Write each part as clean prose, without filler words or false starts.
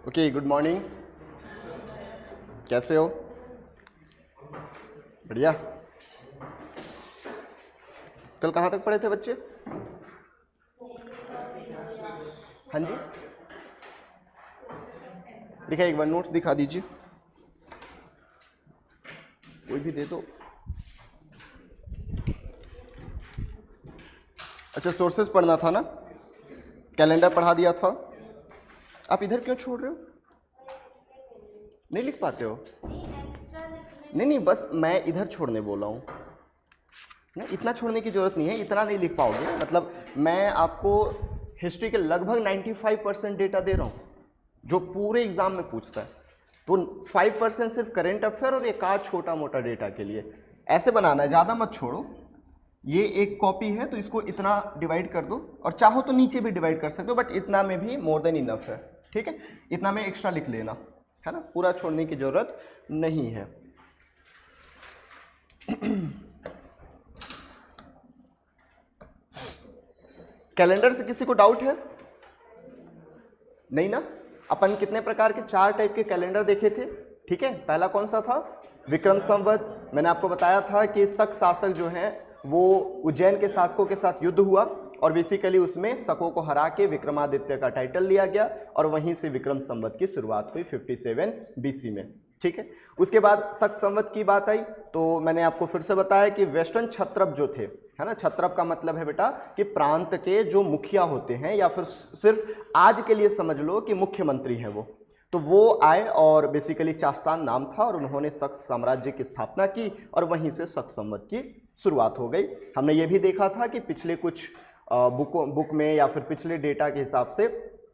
Okay, good morning. कैसे हो? बढ़िया। कल कहाँ तक पढ़े थे बच्चे? हाँ जी, दिखाइए एक बार, नोट्स दिखा दीजिए, कोई भी दे दो। अच्छा, सोर्सेज पढ़ना था ना, कैलेंडर पढ़ा दिया था। आप इधर क्यों छोड़ रहे हो? नहीं लिख पाते हो? नहीं, बस मैं इधर छोड़ने बोला हूँ ना, इतना छोड़ने की जरूरत नहीं है, इतना नहीं लिख पाओगे। मतलब मैं आपको हिस्ट्री के लगभग 95% डेटा दे रहा हूँ जो पूरे एग्जाम में पूछता है, तो 5% सिर्फ करेंट अफेयर और एक आध छोटा मोटा डेटा के लिए। ऐसे बनाना है, ज़्यादा मत छोड़ो। ये एक कॉपी है तो इसको इतना डिवाइड कर दो, और चाहो तो नीचे भी डिवाइड कर सकते हो, बट इतना में भी मोर देन इनफ है। ठीक है, इतना में एक्स्ट्रा लिख लेना, है ना, पूरा छोड़ने की जरूरत नहीं है। कैलेंडर से किसी को डाउट है? नहीं ना? अपन कितने प्रकार के, 4 टाइप के कैलेंडर देखे थे। ठीक है, पहला कौन सा था? विक्रम संवत। मैंने आपको बताया था कि शक शासक जो हैं वो उज्जैन के शासकों के साथ युद्ध हुआ और बेसिकली उसमें शकों को हरा के विक्रमादित्य का टाइटल लिया गया और वहीं से विक्रम संवत की शुरुआत हुई 57 BC में। ठीक है, उसके बाद शक संवत की बात आई तो मैंने आपको फिर से बताया कि वेस्टर्न क्षत्रप जो थे, है ना, क्षत्रप का मतलब है बेटा कि प्रांत के जो मुखिया होते हैं, या फिर सिर्फ आज के लिए समझ लो कि मुख्यमंत्री हैं वो आए और बेसिकली चास्तान नाम था और उन्होंने शक साम्राज्य की स्थापना की और वहीं से शक संवत की शुरुआत हो गई। हमने ये भी देखा था कि पिछले कुछ बुक में या फिर पिछले डेटा के हिसाब से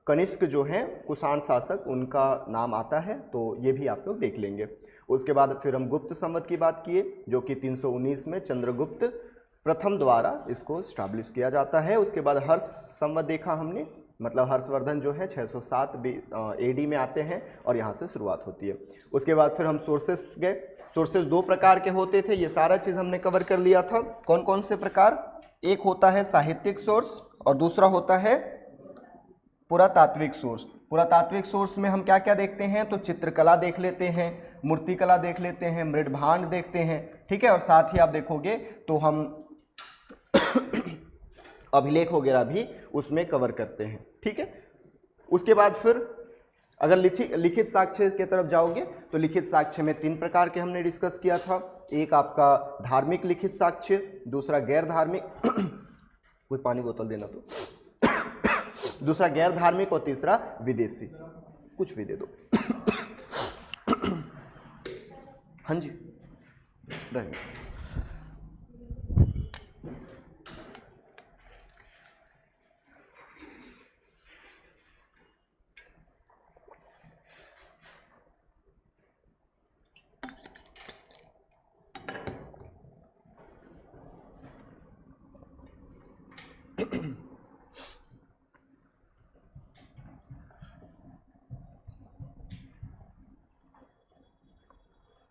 कनिष्क जो हैं कुषाण शासक, उनका नाम आता है, तो ये भी आप लोग देख लेंगे। उसके बाद फिर हम गुप्त संवत की बात किए जो कि 319 में चंद्रगुप्त प्रथम द्वारा इसको स्टैब्लिश किया जाता है। उसके बाद हर्ष संवत देखा हमने, मतलब हर्षवर्धन जो है 607 AD में आते हैं और यहाँ से शुरुआत होती है। उसके बाद फिर हम सोर्सेस गए। सोर्सेस 2 प्रकार के होते थे, ये सारा चीज़ हमने कवर कर लिया था। कौन कौन से प्रकार? एक होता है साहित्यिक सोर्स और दूसरा होता है पुरातात्विक सोर्स। पुरातात्विक सोर्स में हम क्या क्या देखते हैं? तो चित्रकला देख लेते हैं, मूर्तिकला देख लेते हैं, मृदभांड देखते हैं। ठीक है, और साथ ही आप देखोगे तो हम अभिलेख वगैरह भी उसमें कवर करते हैं। ठीक है, उसके बाद फिर अगर लिखित साक्ष्य की तरफ जाओगे तो लिखित साक्ष्य में 3 प्रकार के हमने डिस्कस किया था। एक आपका धार्मिक लिखित साक्ष्य, दूसरा गैर धार्मिक कोई पानी बोतल देना तो दूसरा गैर धार्मिक और तीसरा विदेशी। कुछ भी दे दो। हाँ जी, रहेंगे।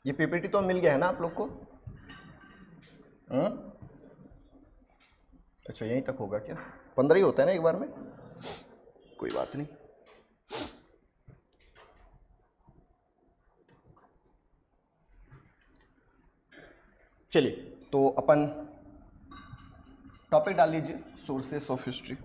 ये पीपीटी तो मिल गया है ना आप लोग को? अच्छा, यहीं तक होगा क्या? 15 ही होता है ना एक बार में, कोई बात नहीं। चलिए, तो अपन टॉपिक डाल लीजिए, सोर्सेस ऑफ हिस्ट्री।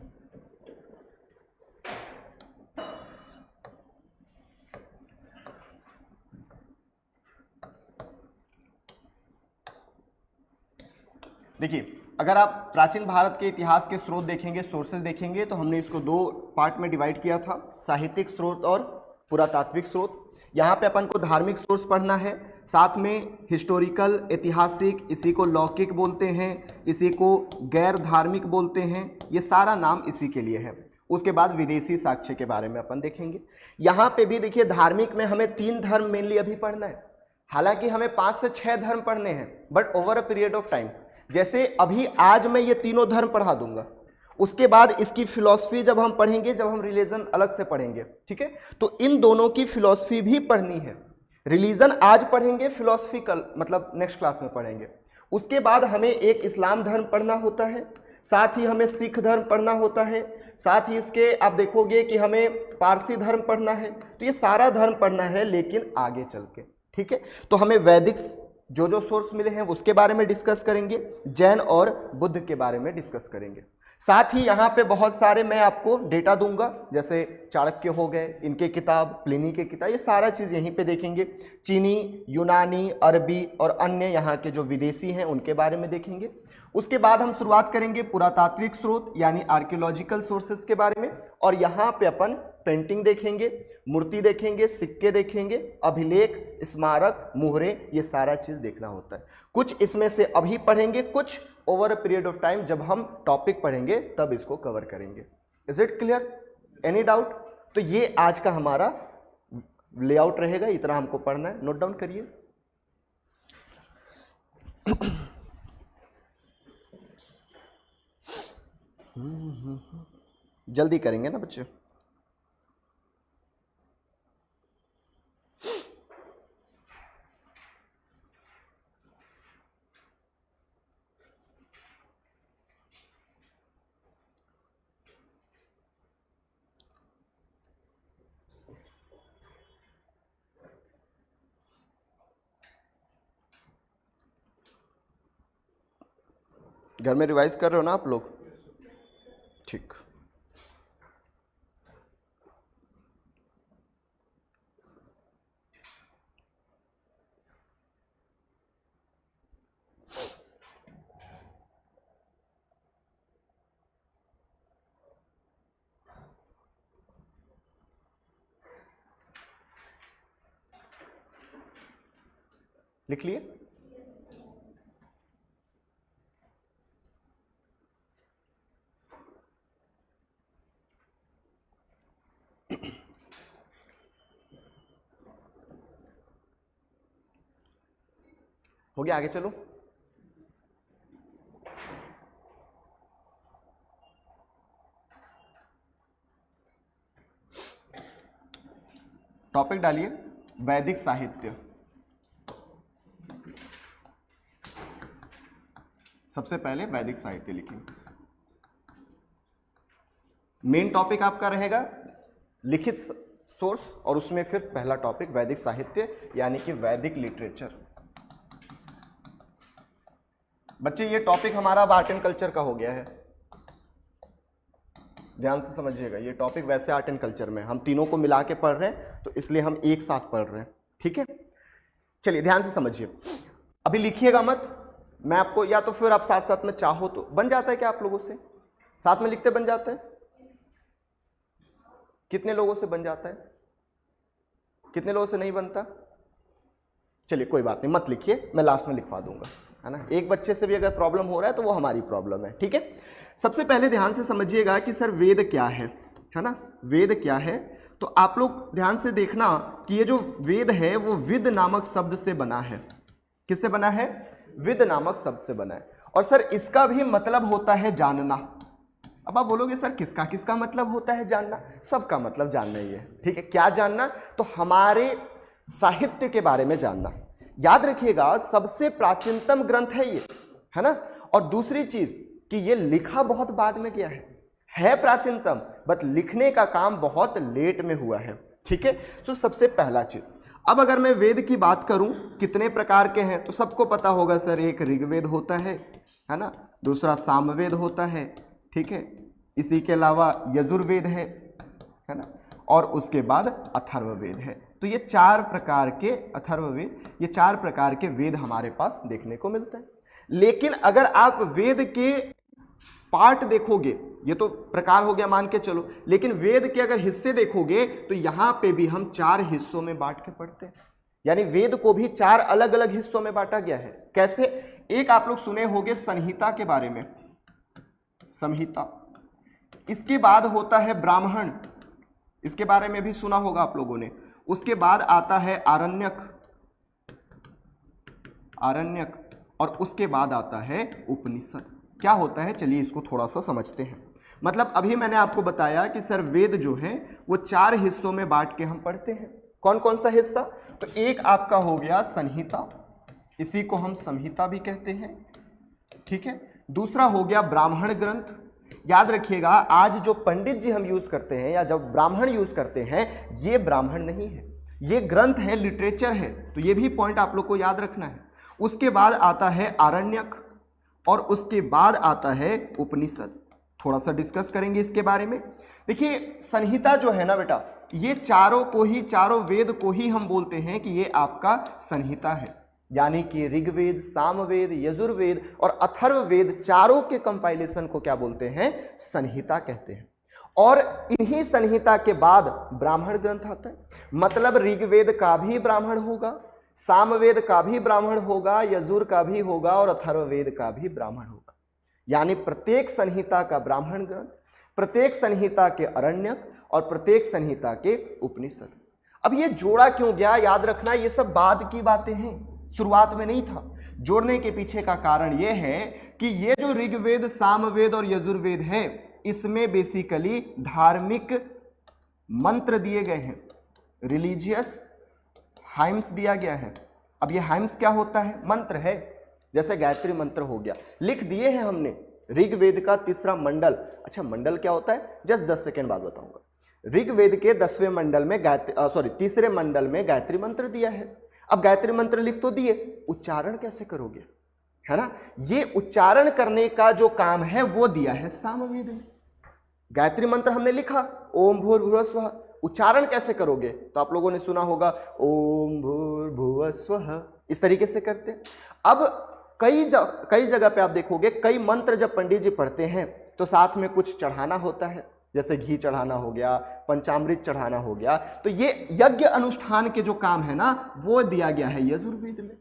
देखिए, अगर आप प्राचीन भारत के इतिहास के स्रोत देखेंगे, सोर्सेज देखेंगे, तो हमने इसको 2 पार्ट में डिवाइड किया था, साहित्यिक स्रोत और पुरातात्विक स्रोत। यहाँ पे अपन को धार्मिक सोर्स पढ़ना है, साथ में हिस्टोरिकल, ऐतिहासिक, इसी को लौकिक बोलते हैं, इसी को गैर धार्मिक बोलते हैं, ये सारा नाम इसी के लिए है। उसके बाद विदेशी साक्ष्य के बारे में अपन देखेंगे। यहाँ पे भी देखिए, धार्मिक में हमें 3 धर्म मेनली अभी पढ़ना है, हालांकि हमें 5 से 6 धर्म पढ़ने हैं, but over a period of time. जैसे अभी आज मैं ये 3 धर्म पढ़ा दूंगा, उसके बाद इसकी फिलॉसफी जब हम पढ़ेंगे, जब हम रिलीजन अलग से पढ़ेंगे, ठीक है, तो इन दोनों की फिलॉसफी भी पढ़नी है। रिलीजन आज पढ़ेंगे, फिलॉसफी कल, मतलब नेक्स्ट क्लास में पढ़ेंगे। उसके बाद हमें एक इस्लाम धर्म पढ़ना होता है, साथ ही हमें सिख धर्म पढ़ना होता है, साथ ही इसके आप देखोगे कि हमें पारसी धर्म पढ़ना है। तो ये सारा धर्म पढ़ना है लेकिन आगे चल के, ठीक है। तो हमें वैदिक जो जो सोर्स मिले हैं उसके बारे में डिस्कस करेंगे, जैन और बुद्ध के बारे में डिस्कस करेंगे। साथ ही यहाँ पे बहुत सारे मैं आपको डेटा दूंगा, जैसे चाणक्य हो गए, इनके किताब, प्लिनी के किताब, ये सारा चीज़ यहीं पे देखेंगे। चीनी, यूनानी, अरबी और अन्य यहाँ के जो विदेशी हैं उनके बारे में देखेंगे। उसके बाद हम शुरुआत करेंगे पुरातात्विक स्रोत यानी आर्कियोलॉजिकल सोर्सेस के बारे में, और यहाँ पे अपन पेंटिंग देखेंगे, मूर्ति देखेंगे, सिक्के देखेंगे, अभिलेख, स्मारक, मुहरे, ये सारा चीज देखना होता है। कुछ इसमें से अभी पढ़ेंगे, कुछ over a period of time जब हम टॉपिक पढ़ेंगे तब इसको कवर करेंगे। Is it clear? Any doubt? तो ये आज का हमारा लेआउट रहेगा, इतना हमको पढ़ना है, नोट डाउन करिए। जल्दी करेंगे ना बच्चे। घर में रिवाइज कर रहे हो ना आप लोग? ठीक। लिख लिए? हो गया, आगे चलो। टॉपिक डालिए वैदिक साहित्य। सबसे पहले वैदिक साहित्य लिखिए। मेन टॉपिक आपका रहेगा लिखित सोर्स, और उसमें फिर पहला टॉपिक वैदिक साहित्य यानी कि वैदिक लिटरेचर। बच्चे ये टॉपिक हमारा अब आर्ट एंड कल्चर का हो गया है, ध्यान से समझिएगा। ये टॉपिक वैसे आर्ट एंड कल्चर में हम तीनों को मिला के पढ़ रहे हैं, तो इसलिए हम एक साथ पढ़ रहे हैं, ठीक है। चलिए ध्यान से समझिए, अभी लिखिएगा मत, मैं आपको, या तो फिर आप साथ साथ में चाहो तो बन जाता है क्या आप लोगों से साथ में लिखते बन जाता है? कितने लोगों से बन जाता है, कितने लोगों से नहीं बनता? चलिए कोई बात नहीं, मत लिखिए, मैं लास्ट में लिखवा दूंगा, है ना। एक बच्चे से भी अगर प्रॉब्लम हो रहा है तो वो हमारी प्रॉब्लम है, ठीक है। सबसे पहले ध्यान से समझिएगा कि सर वेद क्या है ना। वेद क्या है, तो आप लोग ध्यान से देखना कि ये जो वेद है वो विद नामक शब्द से बना है। किससे बना है? विद नामक शब्द से बना है। और सर इसका भी मतलब होता है जानना। अब आप बोलोगे सर किसका किसका मतलब होता है जानना? सबका मतलब जानना ही है, ठीक है। क्या जानना? तो हमारे साहित्य के बारे में जानना। याद रखिएगा सबसे प्राचीनतम ग्रंथ है ये, है ना। और दूसरी चीज कि ये लिखा बहुत बाद में गया है प्राचीनतम, बट लिखने का काम बहुत लेट में हुआ है, ठीक है। तो सबसे पहला चीज। अब अगर मैं वेद की बात करूं कितने प्रकार के हैं, तो सबको पता होगा सर, एक ऋग्वेद होता है ना, दूसरा सामवेद होता है, ठीक है। इसी के अलावा यजुर्वेद है ना, और उसके बाद अथर्ववेद है। तो ये चार प्रकार के अथर्ववेद, ये चार प्रकार के वेद हमारे पास देखने को मिलते हैं। लेकिन अगर आप वेद के पार्ट देखोगे, ये तो प्रकार हो गया मान के चलो, लेकिन वेद के अगर हिस्से देखोगे तो यहां पे भी हम चार हिस्सों में बांट के पढ़ते हैं। यानी वेद को भी चार अलग अलग हिस्सों में बांटा गया है। कैसे? एक आप लोग सुने होंगे संहिता के बारे में, संहिता। इसके बाद होता है ब्राह्मण, इसके बारे में भी सुना होगा आप लोगों ने। उसके बाद आता है आरण्यक, आरण्यक, और उसके बाद आता है उपनिषद। क्या होता है चलिए इसको थोड़ा सा समझते हैं। मतलब अभी मैंने आपको बताया कि सर वेद जो है वो चार हिस्सों में बांट के हम पढ़ते हैं। कौन कौन सा हिस्सा? तो एक आपका हो गया संहिता, इसी को हम संहिता भी कहते हैं, ठीक है। दूसरा हो गया ब्राह्मण ग्रंथ। याद रखिएगा, आज जो पंडित जी हम यूज करते हैं या जब ब्राह्मण यूज करते हैं, ये ब्राह्मण नहीं है, ये ग्रंथ है, लिटरेचर है। तो ये भी पॉइंट आप लोग को याद रखना है। उसके बाद आता है आरण्यक और उसके बाद आता है उपनिषद। थोड़ा सा डिस्कस करेंगे इसके बारे में। देखिए, संहिता जो है ना बेटा, ये चारों को ही, चारों वेद को ही हम बोलते हैं कि ये आपका संहिता है। यानी कि ऋग्वेद, सामवेद, यजुर्वेद और अथर्ववेद चारों के कंपाइलेशन को क्या बोलते हैं? संहिता कहते हैं। और इन्हीं संहिता के बाद ब्राह्मण ग्रंथ आता है। मतलब ऋग्वेद का भी ब्राह्मण होगा, सामवेद का भी ब्राह्मण होगा, यजुर का भी होगा और अथर्ववेद का भी ब्राह्मण होगा। यानी प्रत्येक संहिता का ब्राह्मण ग्रंथ, प्रत्येक संहिता के अरण्यक और प्रत्येक संहिता के उपनिषद। अब ये जोड़ा क्यों गया? याद रखना, ये सब बाद की बातें हैं, शुरुआत में नहीं था। जोड़ने के पीछे का कारण यह है कि ये जो ऋग्वेद, सामवेद और यजुर्वेद है, इसमें बेसिकली धार्मिक मंत्र दिए गए हैं, रिलीजियस हाइम्स दिया गया है। अब ये हाइम्स क्या होता है? मंत्र है। जैसे गायत्री मंत्र हो गया, लिख दिए हैं हमने ऋग्वेद का तीसरा मंडल। अच्छा, मंडल क्या होता है? जस्ट 10 सेकेंड बाद बताऊंगा। ऋग्वेद के 10वें मंडल में तीसरे मंडल में गायत्री मंत्र दिया है। अब गायत्री मंत्र लिख तो दिए, उच्चारण कैसे करोगे, है ना? ये उच्चारण करने का जो काम है वो दिया है सामवेद में। गायत्री मंत्र हमने लिखा, ओम भूर्भुवः स्वः, उच्चारण कैसे करोगे? तो आप लोगों ने सुना होगा ओम भूर्भुवः स्वः, इस तरीके से करते हैं। अब कई जगह पे आप देखोगे, कई मंत्र जब पंडित जी पढ़ते हैं तो साथ में कुछ चढ़ाना होता है, जैसे घी चढ़ाना हो गया, पंचामृत चढ़ाना हो गया। तो ये यज्ञ अनुष्ठान के जो काम है ना, वो दिया गया है यजुर्वेद में।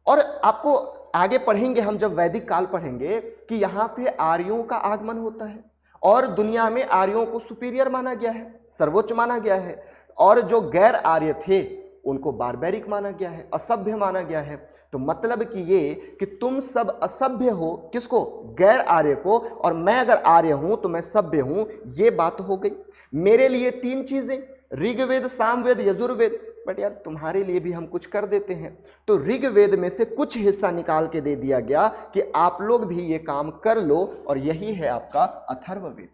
और आपको आगे पढ़ेंगे हम, जब वैदिक काल पढ़ेंगे, कि यहाँ पे आर्यों का आगमन होता है और दुनिया में आर्यों को सुपीरियर माना गया है, सर्वोच्च माना गया है। और जो गैर आर्य थे उनको बारबैरिक माना गया है, असभ्य माना गया है। तो मतलब कि ये कि तुम सब असभ्य हो, किसको? गैर आर्य को, और मैं अगर आर्य हूं तो मैं सभ्य हूं, ये बात हो गई। मेरे लिए 3 चीजें, ऋग्वेद, सामवेद, यजुर्वेद। बट यार तुम्हारे लिए भी हम कुछ कर देते हैं। तो ऋग्वेद में से कुछ हिस्सा निकाल के दे दिया गया कि आप लोग भी ये काम कर लो, और यही है आपका अथर्ववेद।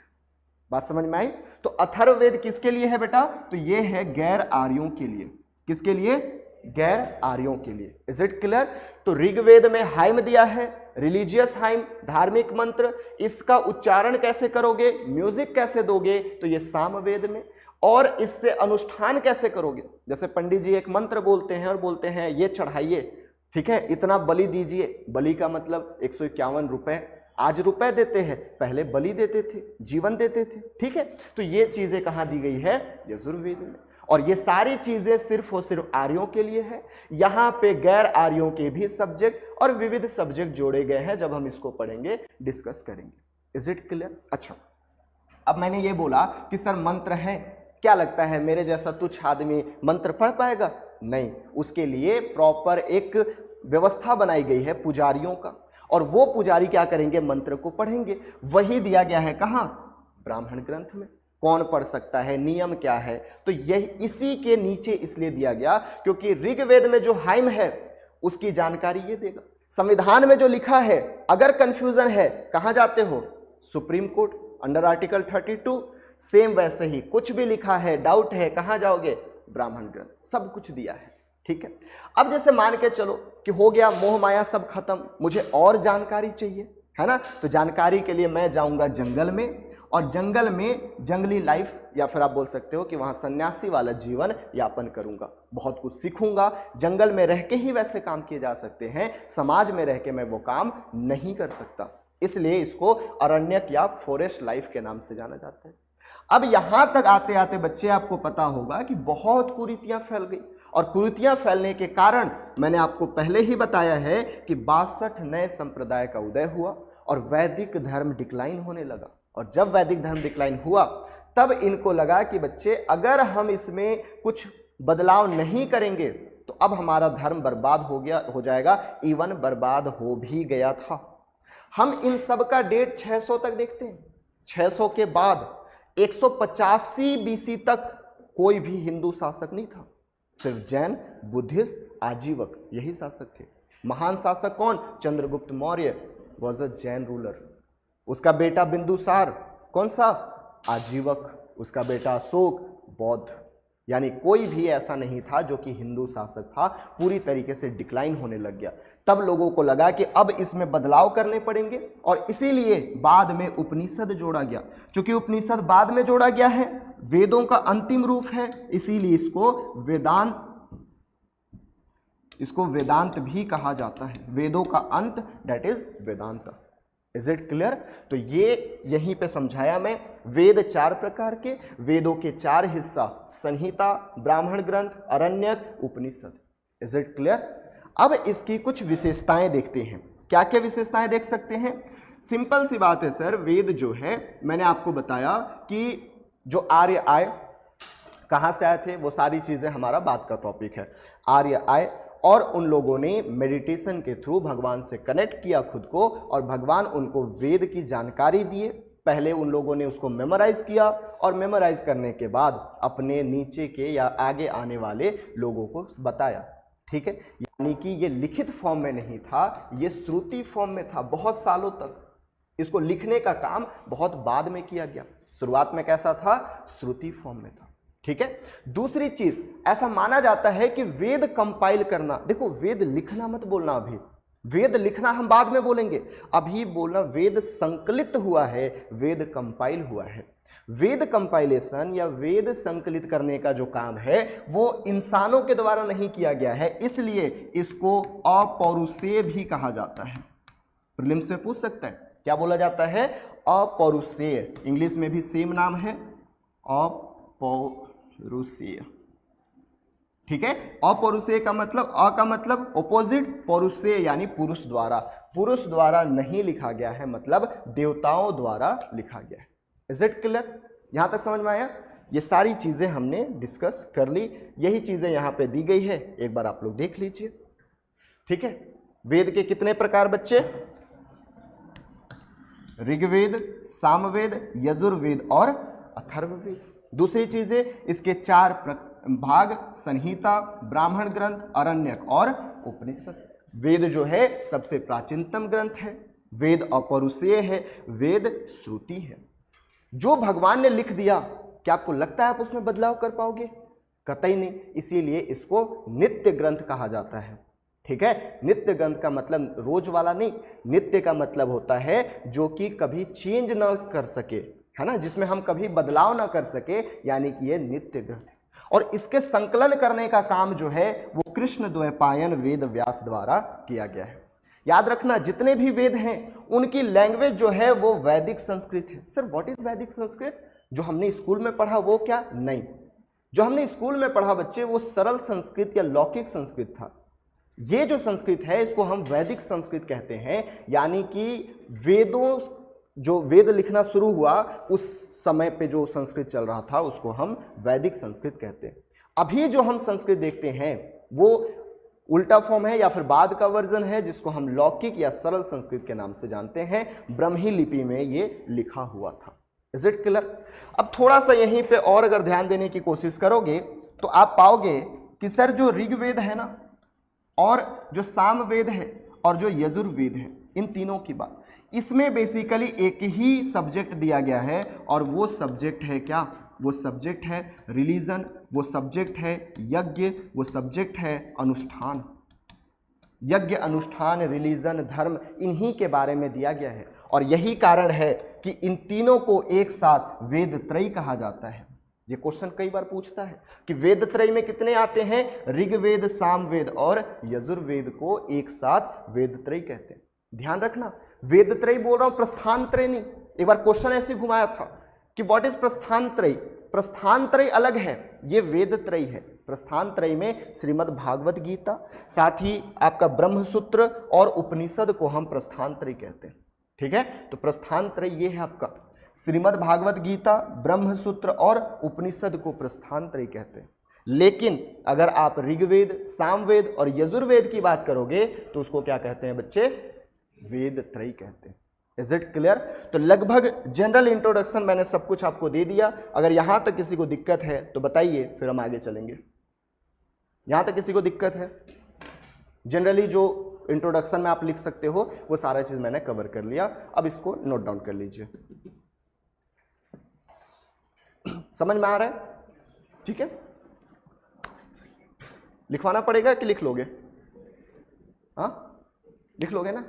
बात समझ में आई? तो अथर्ववेद किसके लिए है बेटा? तो ये है गैर आर्यों के लिए। किसके लिए? गैर आर्यों के लिए। Is it clear? तो ऋग्वेद में हाइम दिया है, रिलीजियस हाइम, धार्मिक मंत्र। इसका उच्चारण कैसे करोगे, म्यूजिक कैसे दोगे, तो ये सामवेद में। और इससे अनुष्ठान कैसे करोगे? जैसे पंडित जी एक मंत्र बोलते हैं और बोलते हैं ये चढ़ाइए, ठीक है, इतना बलि दीजिए। बलि का मतलब 151 रुपए। आज रुपए देते हैं, पहले बलि देते थे, जीवन देते थे, ठीक है। तो ये चीजें कहां दी गई है? यजुर्वेद में। और ये सारी चीजें सिर्फ और सिर्फ आर्यों के लिए है। यहां पे गैर आर्यों के भी सब्जेक्ट और विविध सब्जेक्ट जोड़े गए हैं। जब हम इसको पढ़ेंगे, डिस्कस करेंगे। Is it clear? अच्छा, अब मैंने ये बोला कि सर मंत्र है, क्या लगता है मेरे जैसा तुच्छ आदमी मंत्र पढ़ पाएगा? नहीं, उसके लिए प्रॉपर एक व्यवस्था बनाई गई है पुजारियों का, और वो पुजारी क्या करेंगे? मंत्र को पढ़ेंगे। वही दिया गया है कहां? ब्राह्मण ग्रंथ में। कौन पढ़ सकता है, नियम क्या है? तो यही इसी के नीचे इसलिए दिया गया क्योंकि ऋग्वेद में जो हाइम है उसकी जानकारी ये देगा। संविधान में जो लिखा है, अगर कंफ्यूजन है कहां जाते हो? Supreme court, under article 32। Same वैसे ही कुछ भी लिखा है, डाउट है, कहां जाओगे? ब्राह्मण ग्रंथ। सब कुछ दिया है, ठीक है। अब जैसे मान के चलो कि हो गया मोह माया सब खत्म, मुझे और जानकारी चाहिए, है ना? तो जानकारी के लिए मैं जाऊंगा जंगल में, और जंगल में जंगली लाइफ, या फिर आप बोल सकते हो कि वहां सन्यासी वाला जीवन यापन करूंगा। बहुत कुछ सीखूंगा। जंगल में रह के ही वैसे काम किए जा सकते हैं, समाज में रह के मैं वो काम नहीं कर सकता। इसलिए इसको अरण्यक या फॉरेस्ट लाइफ के नाम से जाना जाता है। अब यहां तक आते आते बच्चे आपको पता होगा कि बहुत कुरीतियां फैल गई, और कुरीतियां फैलने के कारण मैंने आपको पहले ही बताया है कि 62 नए संप्रदाय का उदय हुआ और वैदिक धर्म डिक्लाइन होने लगा। और जब वैदिक धर्म डिक्लाइन हुआ तब इनको लगा कि बच्चे अगर हम इसमें कुछ बदलाव नहीं करेंगे तो अब हमारा धर्म बर्बाद हो जाएगा। इवन बर्बाद हो भी गया था। हम इन सब का डेट 600 तक देखते हैं। 600 के बाद 185 बीसी तक कोई भी हिंदू शासक नहीं था, सिर्फ जैन, बुद्धिस्ट, आजीवक यही शासक थे। महान शासक कौन? Chandragupta Maurya. Was a Jain ruler. उसका बेटा बिंदुसार कौन सा? आजीवक। उसका बेटा अशोक बौद्ध। यानी कोई भी ऐसा नहीं था जो कि हिंदू शासक था, पूरी तरीके से डिक्लाइन होने लग गया। तब लोगों को लगा कि अब इसमें बदलाव करने पड़ेंगे और इसीलिए बाद में उपनिषद जोड़ा गया। चूंकि उपनिषद बाद में जोड़ा गया है, वेदों का अंतिम रूप है, इसीलिए इसको वेदांत भी कहा जाता है। वेदों का अंत, that is Vedanta. Is it clear? तो ये यहीं पे समझाया मैं। वेद 4 प्रकार के, वेदों के 4 हिस्सा, संहिता, ब्राह्मण ग्रंथ, अरण्यक, उपनिषद। Is it clear? अब इसकी कुछ विशेषताएं देखते हैं। क्या क्या विशेषताएं देख सकते हैं? सिंपल सी बात है सर, वेद जो है मैंने आपको बताया कि जो आर्य आए, कहाँ से आए थे, वो सारी चीजें हमारा बात का टॉपिक है। आर्य आए और उन लोगों ने मेडिटेशन के थ्रू भगवान से कनेक्ट किया खुद को, और भगवान उनको वेद की जानकारी दिए। पहले उन लोगों ने उसको मेमोराइज किया और मेमोराइज करने के बाद अपने नीचे के या आगे आने वाले लोगों को बताया। ठीक है, यानी कि ये लिखित फॉर्म में नहीं था, ये श्रुति फॉर्म में था बहुत सालों तक। इसको लिखने का काम बहुत बाद में किया गया, शुरुआत में कैसा था? श्रुति फॉर्म में था। ठीक है, दूसरी चीज, ऐसा माना जाता है कि वेद कंपाइल करना, देखो वेद लिखना मत बोलना, अभी वेद लिखना हम बाद में बोलेंगे, अभी बोलना वेद संकलित हुआ है, वेद कंपाइल हुआ है। वेद कंपाइलेशन या वेद संकलित करने का जो काम है वो इंसानों के द्वारा नहीं किया गया है, इसलिए इसको अपौरुषेय भी कहा जाता है। प्रीलिम्स में पूछ सकता है, क्या बोला जाता है? अपौरुषेय। इंग्लिश में भी सेम नाम है, अपौरुषेय। ठीक है, अपौरुषेय का मतलब, अ का मतलब ऑपोजिट, पौरुषेय यानी पुरुष द्वारा। पुरुष द्वारा नहीं लिखा गया है, मतलब देवताओं द्वारा लिखा गया है। Is it clear? यहां तक समझ में आया? ये सारी चीजें हमने डिस्कस कर ली, यही चीजें यहां पे दी गई है, एक बार आप लोग देख लीजिए। ठीक है, वेद के कितने प्रकार बच्चे? ऋग्वेद, सामवेद, यजुर्वेद और अथर्ववेद। दूसरी चीजें, इसके 4 भाग, संहिता, ब्राह्मण ग्रंथ, अरण्यक और उपनिषद। वेद जो है सबसे प्राचीनतम ग्रंथ है, वेद अपौरुषेय है, वेद श्रुति है। जो भगवान ने लिख दिया, क्या आपको लगता है आप उसमें बदलाव कर पाओगे? कतई नहीं, इसीलिए इसको नित्य ग्रंथ कहा जाता है। ठीक है, नित्य ग्रंथ का मतलब रोज वाला नहीं, नित्य का मतलब होता है जो कि कभी चेंज ना कर सके, है ना, जिसमें हम कभी बदलाव ना कर सके, यानी कि ये नित्य ग्रंथ है। और इसके संकलन करने का काम जो है वो कृष्ण द्वैपायन वेद व्यास द्वारा किया गया है। याद रखना, जितने भी वेद हैं उनकी लैंग्वेज जो है वो वैदिक संस्कृत है। सर व्हाट इज वैदिक संस्कृत? जो हमने स्कूल में पढ़ा वो क्या? नहीं, जो हमने स्कूल में पढ़ा बच्चे वो सरल संस्कृत या लौकिक संस्कृत था। ये जो संस्कृत है इसको हम वैदिक संस्कृत कहते हैं, यानी कि वेदों, जो वेद लिखना शुरू हुआ उस समय पे जो संस्कृत चल रहा था उसको हम वैदिक संस्कृत कहते हैं। अभी जो हम संस्कृत देखते हैं वो उल्टा फॉर्म है या फिर बाद का वर्जन है, जिसको हम लौकिक या सरल संस्कृत के नाम से जानते हैं। ब्रह्मी लिपि में ये लिखा हुआ था। Is it clear? अब थोड़ा सा यहीं पे और अगर ध्यान देने की कोशिश करोगे तो आप पाओगे कि सर जो ऋग्वेद है ना, और जो सामवेद है और जो यजुर्वेद है, इन तीनों की बात, इसमें बेसिकली एक ही सब्जेक्ट दिया गया है, और वो सब्जेक्ट है क्या? वो सब्जेक्ट है रिलीजन, वो सब्जेक्ट है यज्ञ, वो सब्जेक्ट है अनुष्ठान। यज्ञ, अनुष्ठान, रिलीजन, धर्म, इन्हीं के बारे में दिया गया है। और यही कारण है कि इन तीनों को एक साथ वेद त्रयी कहा जाता है। ये क्वेश्चन कई बार पूछता है कि वेद त्रयी में कितने आते हैं? ऋग्वेद, सामवेद और यजुर्वेद को एक साथ वेद त्रयी कहते हैं। ध्यान रखना, वेद त्रयी बोल रहा हूं, प्रस्थान त्रयी नहीं। एक बार क्वेश्चन ऐसे घुमाया था कि व्हाट इज प्रस्थान त्रयी? प्रस्थान त्रयी अलग है, ये वेद त्रयी है। प्रस्थान त्रयी में श्रीमद् भागवत गीता, साथ ही आपका ब्रह्मसूत्र और उपनिषद को हम प्रस्थान त्रयी कहते हैं। ठीक है, तो प्रस्थान त्रयी ये है आपका, श्रीमद् भागवत गीता, ब्रह्मसूत्र और उपनिषद को प्रस्थान त्रयी कहते हैं। लेकिन अगर आप ऋग्वेद, सामवेद और यजुर्वेद की बात करोगे तो उसको क्या कहते हैं बच्चे? वेद त्रयी कहते हैं। Is it clear? तो लगभग जनरल इंट्रोडक्शन मैंने सब कुछ आपको दे दिया। अगर यहां तक किसी को दिक्कत है तो बताइए, फिर हम आगे चलेंगे। यहां तक किसी को दिक्कत है? जनरली जो इंट्रोडक्शन में आप लिख सकते हो, वो सारा चीज मैंने कवर कर लिया। अब इसको नोट डाउन कर लीजिए। समझ में आ रहा है? ठीक है, लिखवाना पड़ेगा कि लिख लोगे? हाँ, लिख लोगे ना?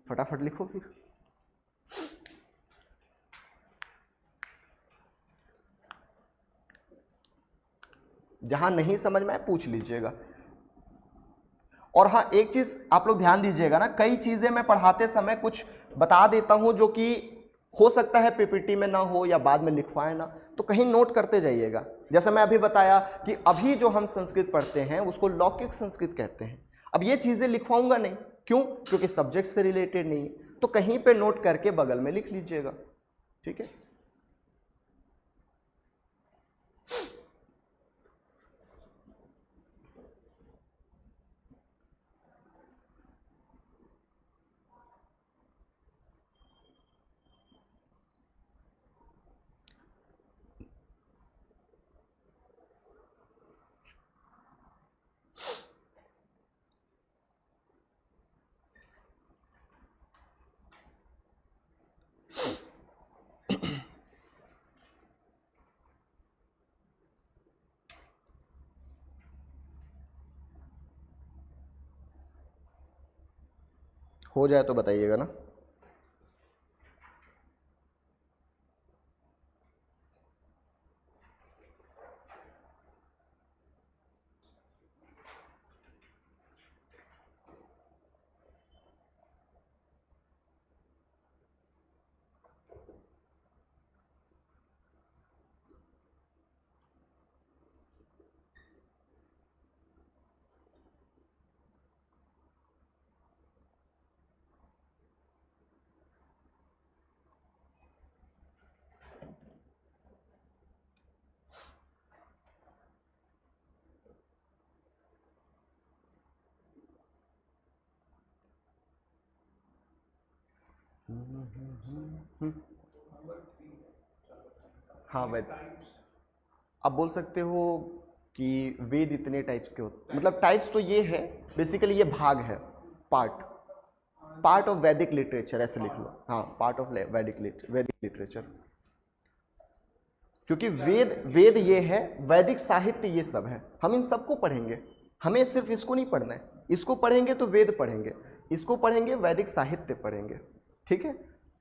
फटाफट लिखो फिर। जहां नहीं समझ में आए पूछ लीजिएगा। और हाँ, एक चीज आप लोग ध्यान दीजिएगा ना, कई चीजें मैं पढ़ाते समय कुछ बता देता हूं जो कि हो सकता है पीपीटी में ना हो या बाद में लिखवाए ना, तो कहीं नोट करते जाइएगा। जैसे मैं अभी बताया कि अभी जो हम संस्कृत पढ़ते हैं उसको लौकिक संस्कृत कहते हैं। अब ये चीजें लिखवाऊंगा नहीं, क्यों? क्योंकि सब्जेक्ट से रिलेटेड नहीं है, तो कहीं पे नोट करके बगल में लिख लीजिएगा। ठीक है, हो जाए तो बताइएगा ना। हाँ वेद, आप बोल सकते हो कि वेद इतने टाइप्स के होते, मतलब टाइप्स तो ये है बेसिकली, ये भाग है, पार्ट ऑफ वैदिक लिटरेचर, ऐसे लिख लो। हाँ, पार्ट ऑफ वैदिक लिटरेचर, क्योंकि वेद ये है, वैदिक साहित्य ये सब है। हम इन सबको पढ़ेंगे, हमें सिर्फ इसको नहीं पढ़ना है। इसको पढ़ेंगे तो वेद पढ़ेंगे, इसको पढ़ेंगे वैदिक साहित्य पढ़ेंगे। ठीक है,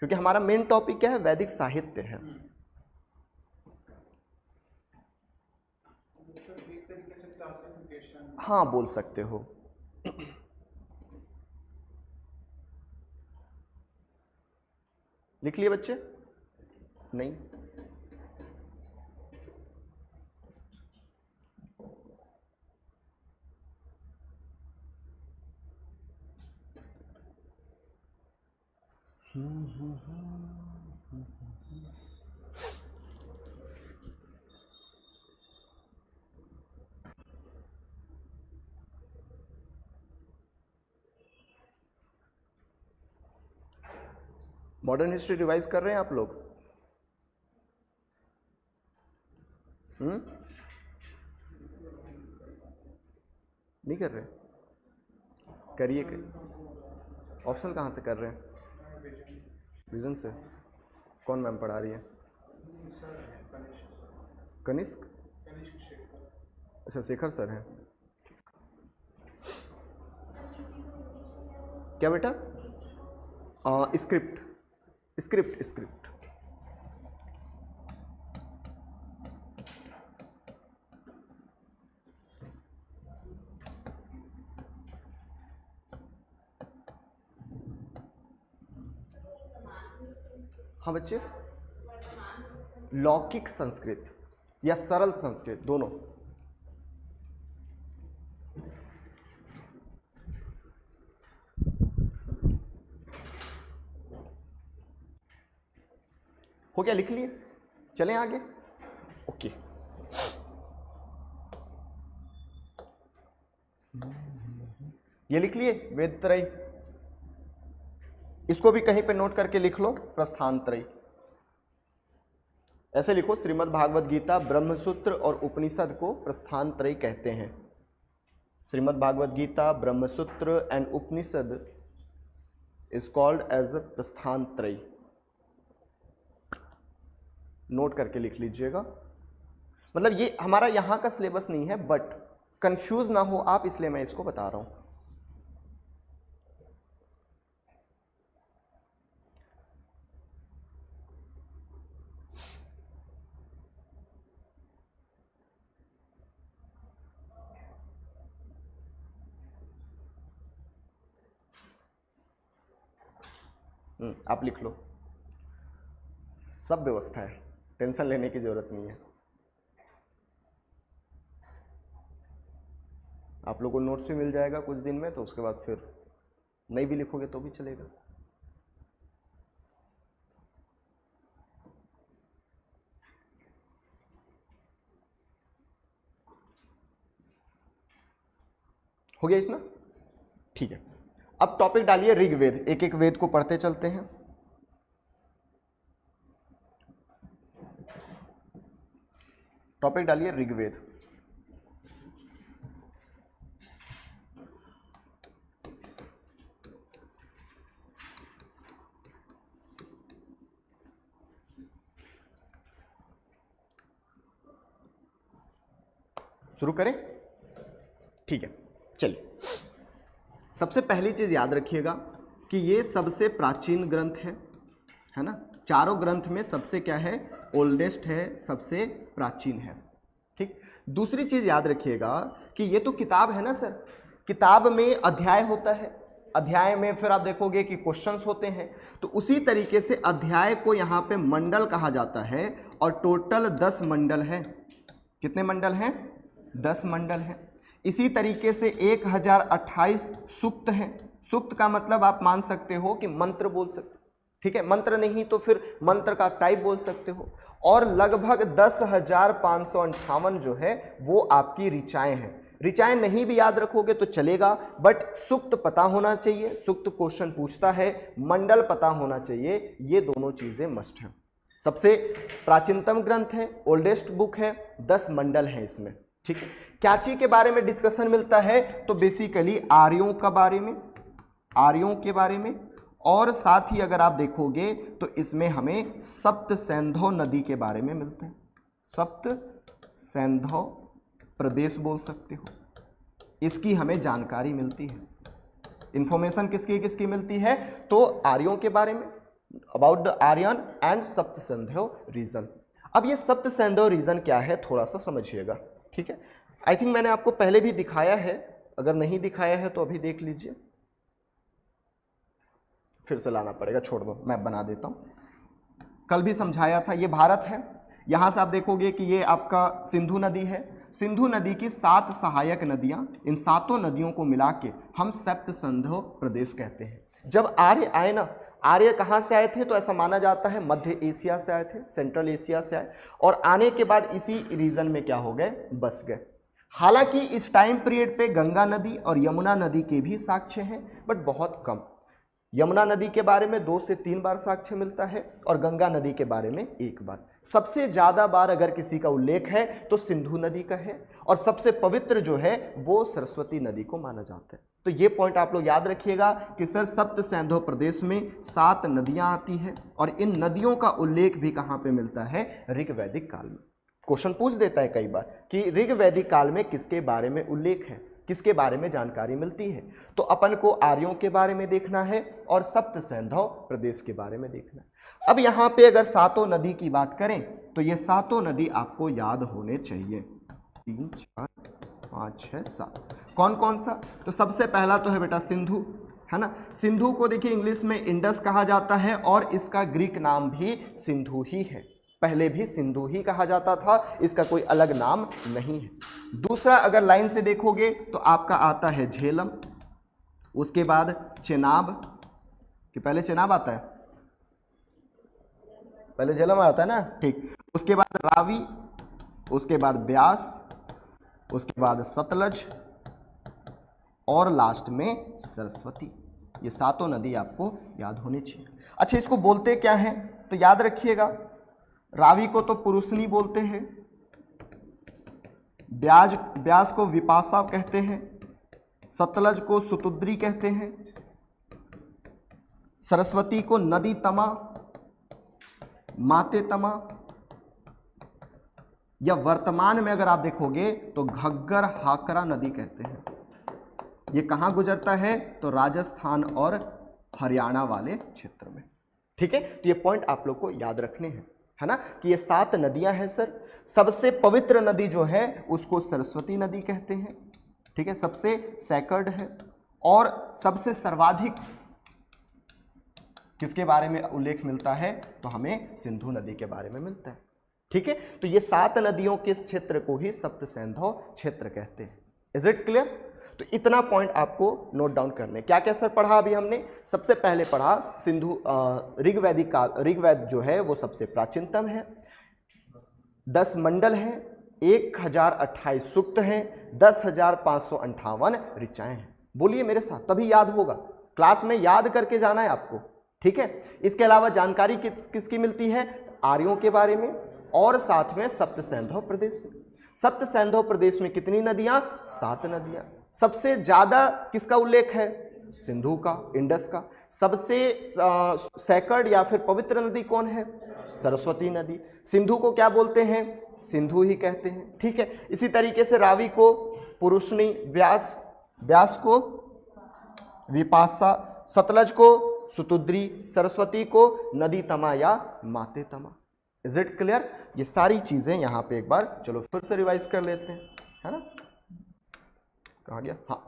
क्योंकि हमारा मेन टॉपिक क्या है? वैदिक साहित्य है। हाँ, बोल सकते हो। लिख लिए बच्चे? नहीं, मॉडर्न हिस्ट्री रिवाइज कर रहे हैं आप लोग? नहीं कर रहे? करिए। ऑप्शनल कहाँ से कर रहे हैं? विजन से। कौन मैम पढ़ा रही है? कनिष्क? अच्छा, शेखर सर हैं। क्या बेटा? Script script script. हाँ बच्चे, लौकिक संस्कृत या सरल संस्कृत, दोनों। हो गया? लिख लिए? चलें आगे? ओके। ये लिख लिए वेद त्रयी? इसको भी कहीं पे नोट करके लिख लो, प्रस्थान त्रयी। ऐसे लिखो, श्रीमद् भागवत गीता, ब्रह्मसूत्र और उपनिषद को प्रस्थान त्रयी कहते हैं। Shrimad Bhagavad Gita, Brahmasutra and Upanishad is called as Prasthan Trayi. Note करके लिख लीजिएगा। मतलब ये हमारा यहाँ का सिलेबस नहीं है, बट कंफ्यूज ना हो आप, इसलिए मैं इसको बता रहा हूँ। आप लिख लो, सब व्यवस्था है, टेंशन लेने की जरूरत नहीं है। आप लोगों को नोट्स भी मिल जाएगा कुछ दिन में, तो उसके बाद फिर नहीं भी लिखोगे तो भी चलेगा। हो गया इतना? ठीक है, अब टॉपिक डालिए ऋग्वेद। एक एक वेद को पढ़ते चलते हैं। टॉपिक डालिए ऋग्वेद। शुरू करें? ठीक है, चलिए। सबसे पहली चीज याद रखिएगा कि ये सबसे प्राचीन ग्रंथ है ना। चारों ग्रंथ में सबसे क्या है, ओल्डेस्ट है, सबसे प्राचीन है। ठीक। दूसरी चीज याद रखिएगा कि ये तो किताब है ना सर, किताब में अध्याय होता है, अध्याय में फिर आप देखोगे कि क्वेश्चंस होते हैं, तो उसी तरीके से अध्याय को यहाँ पे मंडल कहा जाता है, और टोटल 10 मंडल है। कितने मंडल हैं? 10 मंडल हैं। इसी तरीके से 1028 सूक्त हैं। सूक्त का मतलब आप मान सकते हो कि मंत्र बोल सकते हो, ठीक है, मंत्र नहीं तो फिर मंत्र का टाइप बोल सकते हो। और लगभग 10,558 जो है वो आपकी ऋचाएं हैं। ऋचाएं नहीं भी याद रखोगे तो चलेगा, बट सूक्त पता होना चाहिए, सूक्त क्वेश्चन पूछता है, मंडल पता होना चाहिए, ये दोनों चीजें मस्ट है। सबसे प्राचीनतम ग्रंथ है, ओल्डेस्ट बुक है, 10 मंडल है इसमें। ठीक है। क्या चीज के बारे में डिस्कशन मिलता है? तो बेसिकली आर्यों का बारे में, आर्यों के बारे में, और साथ ही अगर आप देखोगे तो इसमें हमें सप्त सैंधव नदी के बारे में मिलता है। सप्त सैंधव प्रदेश बोल सकते हो, इसकी हमें जानकारी मिलती है। इंफॉर्मेशन किसकी किसकी मिलती है? तो आर्यों के बारे में, अबाउट द आर्यन एंड सप्त सैंधव रीजन। अब ये सप्त सैंधव रीजन क्या है थोड़ा सा समझिएगा। ठीक है, आई थिंक मैंने आपको पहले भी दिखाया है, अगर नहीं दिखाया है तो अभी देख लीजिए, फिर से लाना पड़ेगा, छोड़ दो मैं बना देता हूं। कल भी समझाया था। ये भारत है, यहां से आप देखोगे कि ये आपका सिंधु नदी है। सिंधु नदी की 7 सहायक नदियां, इन 7 नदियों को मिला के हम सप्त सैंधव प्रदेश कहते हैं। जब आर्य आए ना, आर्य कहाँ से आए थे? तो ऐसा माना जाता है मध्य एशिया से आए थे, सेंट्रल एशिया से आए, और आने के बाद इसी रीजन में क्या हो गए, बस गए। हालांकि इस टाइम पीरियड पे गंगा नदी और यमुना नदी के भी साक्ष्य हैं, बट बहुत कम। यमुना नदी के बारे में 2 से 3 बार साक्ष्य मिलता है, और गंगा नदी के बारे में 1 बार। सबसे ज्यादा बार अगर किसी का उल्लेख है तो सिंधु नदी का है, और सबसे पवित्र जो है वो सरस्वती नदी को माना जाता है। तो ये पॉइंट आप लोग याद रखिएगा कि सर सप्त सैंधव प्रदेश में 7 नदियां आती है, और इन नदियों का उल्लेख भी कहाँ पे मिलता है? ऋग्वैदिक काल में। क्वेश्चन पूछ देता है कई बार कि ऋग्वैदिक काल में किसके बारे में उल्लेख है, किसके बारे में जानकारी मिलती है। तो अपन को आर्यों के बारे में देखना है और सप्त सैंधव प्रदेश के बारे में देखना है। अब यहाँ पे अगर 7 नदी की बात करें तो ये 7 नदी आपको याद होने चाहिए। 3, 4, 5, 6, 7। कौन कौन सा? तो सबसे पहला तो है बेटा सिंधु, है ना। सिंधु को देखिए इंग्लिश में इंडस कहा जाता है, और इसका ग्रीक नाम भी सिंधु ही है। पहले भी सिंधु ही कहा जाता था, इसका कोई अलग नाम नहीं है। दूसरा अगर लाइन से देखोगे तो आपका आता है झेलम, उसके बाद चेनाब, कि पहले चेनाब आता है, पहले झेलम आता है ना, ठीक। उसके बाद रावी, उसके बाद ब्यास, उसके बाद सतलज, और लास्ट में सरस्वती। ये 7 नदी आपको याद होनी चाहिए। अच्छा, इसको बोलते क्या है? तो याद रखिएगा, रावी को तो पुरुषनी बोलते हैं, ब्यास को विपाशा कहते हैं, सतलज को सुतुद्री कहते हैं, सरस्वती को नदी तमा, माते तमा, या वर्तमान में अगर आप देखोगे तो घग्गर हाकरा नदी कहते हैं। ये कहां गुजरता है? तो राजस्थान और हरियाणा वाले क्षेत्र में। ठीक है, तो ये पॉइंट आप लोग को याद रखने हैं, है ना, कि ये 7 नदियां हैं सर। सबसे पवित्र नदी जो है उसको सरस्वती नदी कहते हैं। ठीक है, सबसे सैकर्ड है। और सबसे सर्वाधिक किसके बारे में उल्लेख मिलता है? तो हमें सिंधु नदी के बारे में मिलता है। ठीक है, तो ये 7 नदियों के क्षेत्र को ही सप्तसैंधव क्षेत्र कहते हैं। Is it clear? तो इतना पॉइंट आपको नोट डाउन करने। क्या क्या सर पढ़ा अभी हमने? सबसे पहले पढ़ा सिंधु ऋग्वैदिक काल, ऋग्वेद जो है वो सबसे प्राचीनतम है, 10 मंडल हैं, 1028 सूक्त हैं, 10,558 ऋचाएं हैं। बोलिए मेरे साथ, तभी याद होगा। क्लास में याद करके जाना है आपको। ठीक है, इसके अलावा जानकारी किसकी मिलती है? आर्यों के बारे में, और साथ में सप्तसैंधव प्रदेश में। सप्तसैंधव प्रदेश में कितनी नदियां? 7 नदियां। सबसे ज्यादा किसका उल्लेख है? सिंधु का, इंडस का। सबसे सैकर्ड या फिर पवित्र नदी कौन है? सरस्वती नदी। सिंधु को क्या बोलते हैं? सिंधु ही कहते हैं। ठीक है, इसी तरीके से रावी को पुरुषनी, व्यास को विपाशा, सतलज को सुतुद्री, सरस्वती को नदी तमा या माते तमा। Is it clear? ये सारी चीजें यहां पे एक बार चलो फिर से रिवाइज कर लेते हैं, है ना। कहा गया? हाँ,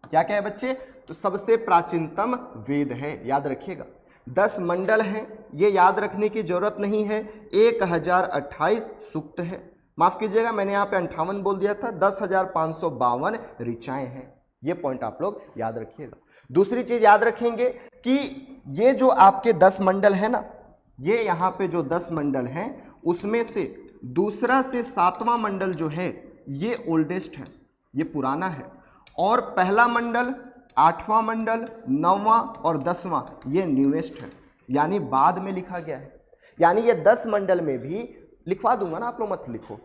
क्या क्या है बच्चे? तो सबसे प्राचीनतम वेद है, याद रखिएगा। 10 मंडल हैं, ये याद रखने की जरूरत नहीं है। 1028 सूक्त है, माफ कीजिएगा मैंने यहाँ पे 58 बोल दिया था। 10,552 ऋचाएं हैं। ये पॉइंट आप लोग याद रखिएगा। दूसरी चीज याद रखेंगे कि ये जो आपके 10 मंडल है ना, ये यहाँ पे जो 10 मंडल हैं उसमें से दूसरा से 7वां मंडल जो है ये ओल्डेस्ट है, ये पुराना है। और पहला मंडल, 8वां मंडल, 9वां और 10वां ये न्यूएस्ट है, यानी बाद में लिखा गया है। यानी ये 10 मंडल में भी लिखवा दूंगा ना, आप लोग मत लिखो।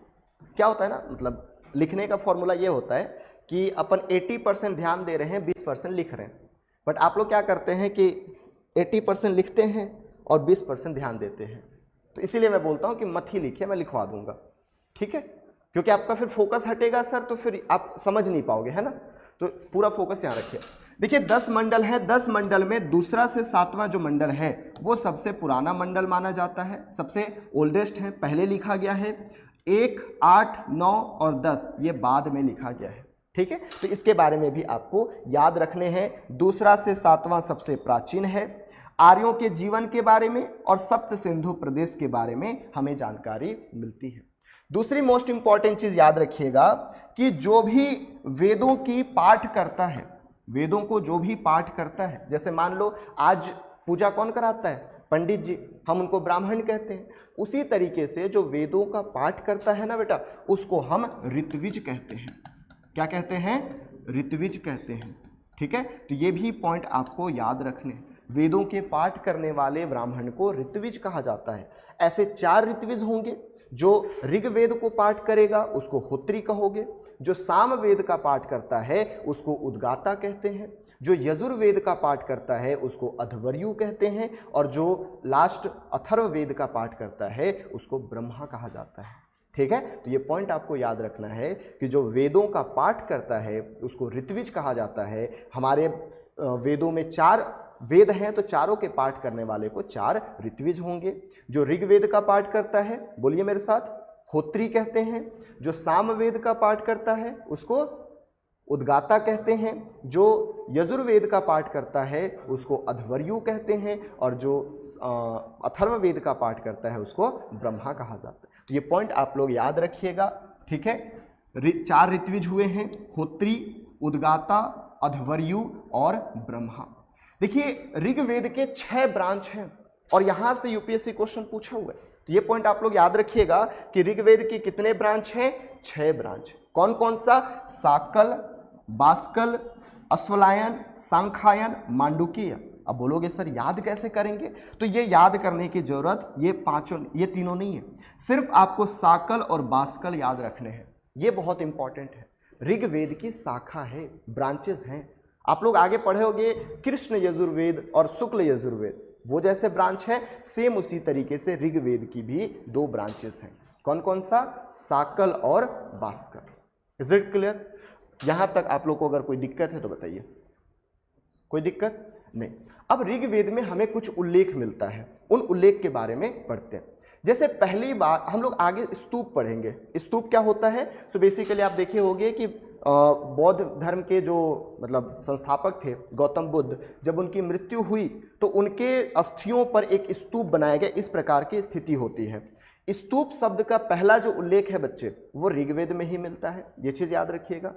क्या होता है ना, मतलब लिखने का फॉर्मूला ये होता है कि अपन 80% ध्यान दे रहे हैं, 20% लिख रहे हैं। बट आप लोग क्या करते हैं कि 80% लिखते हैं और 20% ध्यान देते हैं। तो इसीलिए मैं बोलता हूं कि मत ही लिखिए, मैं लिखवा दूंगा। ठीक है, क्योंकि आपका फिर फोकस हटेगा सर, तो फिर आप समझ नहीं पाओगे, है ना। तो पूरा फोकस यहाँ रखिए। देखिए 10 मंडल है, 10 मंडल में दूसरा से 7वां जो मंडल है वो सबसे पुराना मंडल माना जाता है, सबसे ओल्डेस्ट है, पहले लिखा गया है। 1, 8, 9 और 10 ये बाद में लिखा गया है। ठीक है, तो इसके बारे में भी आपको याद रखने हैं। दूसरा से 7वां सबसे प्राचीन है। आर्यों के जीवन के बारे में और सप्त सिंधु प्रदेश के बारे में हमें जानकारी मिलती है। दूसरी मोस्ट इंपॉर्टेंट चीज याद रखिएगा कि जो भी वेदों की पाठ करता है, वेदों को जो भी पाठ करता है, जैसे मान लो आज पूजा कौन कराता है? पंडित जी, हम उनको ब्राह्मण कहते हैं। उसी तरीके से जो वेदों का पाठ करता है ना बेटा, उसको हम ऋत्विज कहते हैं। क्या कहते हैं? ऋत्विज कहते हैं। ठीक है, तो ये भी पॉइंट आपको याद रखने। वेदों के पाठ करने वाले ब्राह्मण को ऋत्विज कहा जाता है। ऐसे 4 ऋत्विज होंगे। जो ऋग्वेद को पाठ करेगा उसको होत्री कहोगे, जो सामवेद का पाठ करता है उसको उद्गाता कहते हैं, जो यजुर्वेद का पाठ करता है उसको अध्वर्यु कहते हैं, और जो लास्ट अथर्ववेद का पाठ करता है उसको ब्रह्मा कहा जाता है। ठीक है, तो ये पॉइंट आपको याद रखना है कि जो वेदों का पाठ करता है उसको ऋत्विज कहा जाता है। हमारे वेदों में 4 वेद हैं, तो चारों के पाठ करने वाले को 4 ऋत्विज होंगे। जो ऋग्वेद का पाठ करता है, बोलिए मेरे साथ, होत्री कहते हैं। जो सामवेद का पाठ करता है उसको उद्गाता कहते हैं। जो यजुर्वेद का पाठ करता है उसको अध्वर्यु कहते हैं, और जो अथर्ववेद का पाठ करता है उसको ब्रह्मा कहा जाता है। तो ये पॉइंट आप लोग याद रखिएगा। ठीक है, 4 ऋत्विज हुए हैं, होत्री, उद्गाता, अध्वर्यु और ब्रह्मा। देखिए ऋग्वेद के 6 ब्रांच हैं और यहां से यूपीएससी क्वेश्चन पूछा हुआ है। तो ये पॉइंट आप लोग याद रखिएगा कि ऋग्वेद के कितने ब्रांच हैं? 6 ब्रांच। कौन कौन सा? साकल, बास्कल, अश्वलायन, सांख्यायन, मांडुक्य। अब बोलोगे सर याद कैसे करेंगे? तो ये याद करने की जरूरत ये तीनों नहीं है, सिर्फ आपको साकल और बास्कल याद रखने हैं। ये बहुत इंपॉर्टेंट है। ऋग्वेद की शाखा है, ब्रांचेस हैं। आप लोग आगे पढ़े होंगे कृष्ण यजुर्वेद और शुक्ल यजुर्वेद, वो जैसे ब्रांच है, सेम उसी तरीके से ऋग्वेद की भी दो ब्रांचेस हैं। कौन कौन सा? शाकल और भास्कर। Is it clear? यहां तक आप लोग को अगर कोई दिक्कत है तो बताइए। कोई दिक्कत नहीं। अब ऋग्वेद में हमें कुछ उल्लेख मिलता है, उन उल्लेख के बारे में पढ़ते हैं। जैसे पहली बार हम लोग आगे स्तूप पढ़ेंगे। स्तूप क्या होता है? सो बेसिकली आप देखे होंगे कि बौद्ध धर्म के जो मतलब संस्थापक थे गौतम बुद्ध, जब उनकी मृत्यु हुई तो उनके अस्थियों पर एक स्तूप बनाया गया, इस प्रकार की स्थिति होती है। स्तूप शब्द का पहला जो उल्लेख है बच्चे, वो ऋग्वेद में ही मिलता है, ये चीज याद रखिएगा।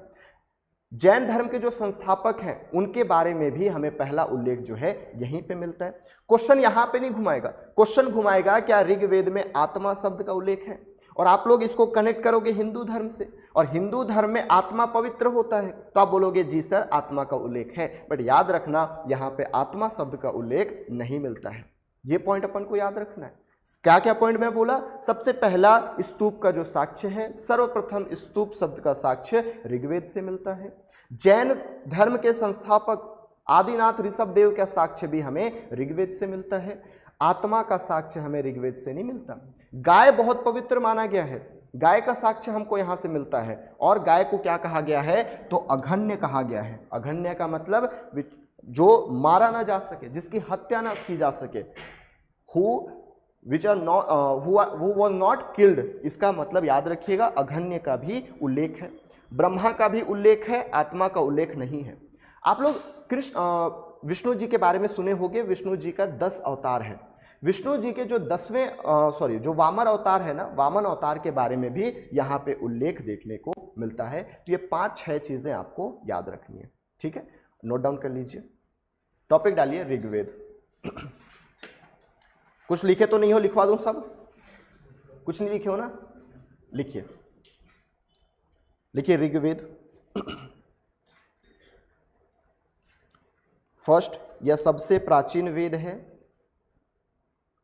जैन धर्म के जो संस्थापक हैं उनके बारे में भी हमें पहला उल्लेख जो है यहीं पे मिलता है। क्वेश्चन यहां पे नहीं घुमाएगा, क्वेश्चन घुमाएगा क्या ऋग्वेद में आत्मा शब्द का उल्लेख है, और आप लोग इसको कनेक्ट करोगे हिंदू धर्म से, और हिंदू धर्म में आत्मा पवित्र होता है, तो आप बोलोगे जी सर आत्मा का उल्लेख है, बट याद रखना यहाँ पे आत्मा शब्द का उल्लेख नहीं मिलता है। ये पॉइंट अपन को याद रखना है। क्या क्या पॉइंट मैं बोला? सबसे पहला स्तूप का जो साक्ष्य है, सर्वप्रथम स्तूप शब्द का साक्ष्य ऋग्वेद से मिलता है। जैन धर्म के संस्थापक आदिनाथ ऋषभदेव का साक्ष्य भी हमें ऋग्वेद से मिलता है। आत्मा का साक्ष्य हमें ऋग्वेद से नहीं मिलता। गाय बहुत पवित्र माना गया है, गाय का साक्ष्य हमको यहां से मिलता है, और गाय को क्या कहा गया है? तो अघन्य कहा गया है। अघन्य का मतलब जो मारा ना जा सके, जिसकी हत्या ना की जा सके, which are not who was not killed, इसका मतलब याद रखिएगा अघन्य का भी उल्लेख है। ब्रह्मा का भी उल्लेख है, आत्मा का उल्लेख नहीं है। आप लोग कृष्ण विष्णु जी के बारे में सुने होंगे, विष्णु जी का 10 अवतार है। विष्णु जी के जो 10वें जो वामन अवतार है ना, वामन अवतार के बारे में भी यहाँ पे उल्लेख देखने को मिलता है। तो ये 5-6 चीजें आपको याद रखनी है, ठीक है, नोट डाउन कर लीजिए। टॉपिक डालिए ऋग्वेद। कुछ लिखे तो नहीं हो? लिखवा दूं सब? कुछ नहीं लिखे हो ना? लिखिए, लिखिए ऋग्वेद। फर्स्ट, यह सबसे प्राचीन वेद है,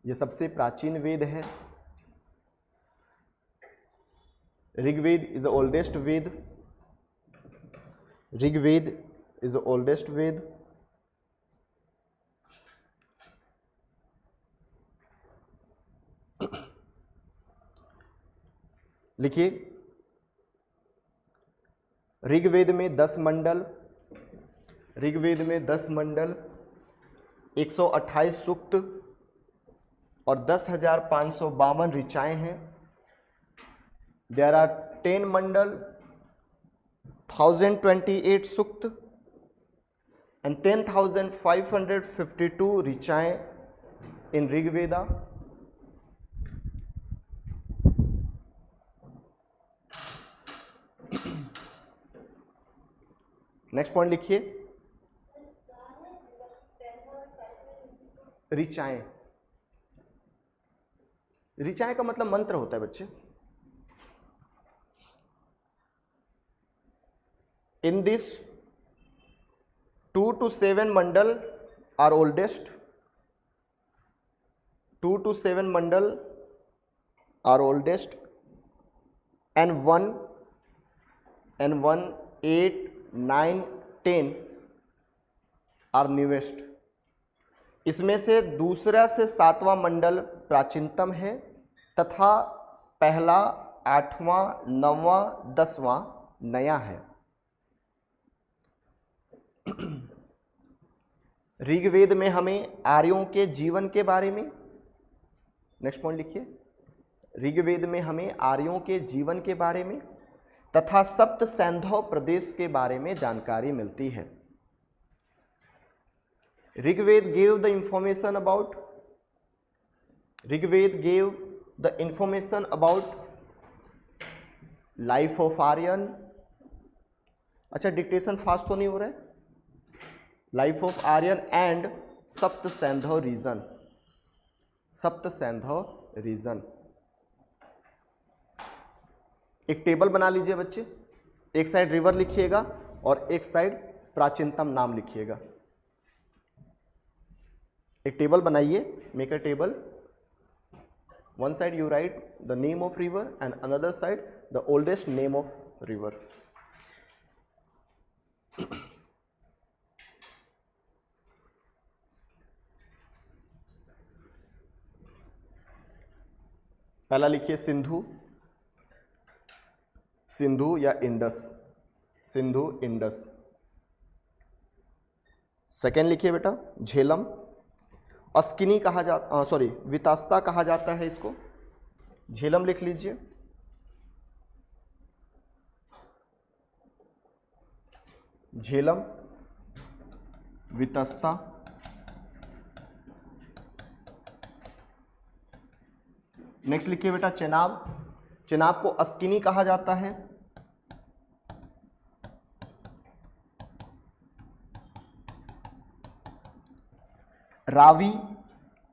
यह सबसे प्राचीन वेद है। Rigveda is the oldest Veda, Rigveda is the oldest Veda. लिखिए, ऋग्वेद में 10 मंडल, ऋग्वेद में 10 मंडल, 128 सूक्त और 10,552 ऋचाएं हैं। There are 10 mandal, 1028 sukta and 10,552 ऋचाएं इन ऋग्वेदा। नेक्स्ट पॉइंट लिखिए, ऋचाएं। ऋचाएं का मतलब मंत्र होता है बच्चे। In this 2 to 7 mandal are oldest, 2 to 7 mandal are oldest and 1, 8, 9, 10 are newest. इसमें से दूसरा से 7वां मंडल प्राचीनतम है तथा पहला, 8वां, 9वां, 10वां नया है। ऋग्वेद में हमें आर्यों के जीवन के बारे में, नेक्स्ट पॉइंट लिखिए, ऋग्वेद में हमें आर्यों के जीवन के बारे में तथा सप्त सैंधव प्रदेश के बारे में जानकारी मिलती है। Rigveda gave the information about, Rigveda gave the information about life of Aryan। अच्छा, डिक्टेशन फास्ट तो नहीं हो रहा है? लाइफ ऑफ आर्यन एंड सप्त सैंधव रीजन, सप्त सैंधव रीजन। एक टेबल बना लीजिए बच्चे, एक साइड रिवर लिखिएगा और एक साइड प्राचीनतम नाम लिखिएगा। एक टेबल बनाइए, make a table. One side you right the name of river and another side the oldest name of river. पहला लिखिए सिंधु, सिंधु या इंडस, सिंधु इंडस। सेकेंड लिखिए बेटा झेलम, अस्किनी कहा जाता, सॉरी वितास्ता कहा जाता है इसको, झेलम लिख लीजिए। झेलम, वितस्ता, नेक्स्ट लिखिए बेटा चेनाब, चेनाब को अस्किनी कहा जाता है। रावी,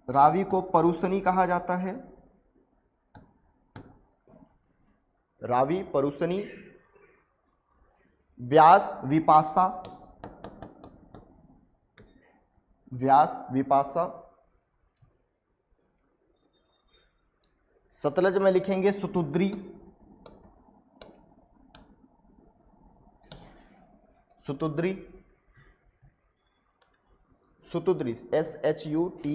रावी को परुसनी कहा जाता है, रावी परुसनी। व्यास विपासा, व्यास विपासा। सतलज में लिखेंगे सुतुद्री, सुतुद्री, सुतुद्री SHUTUDRI।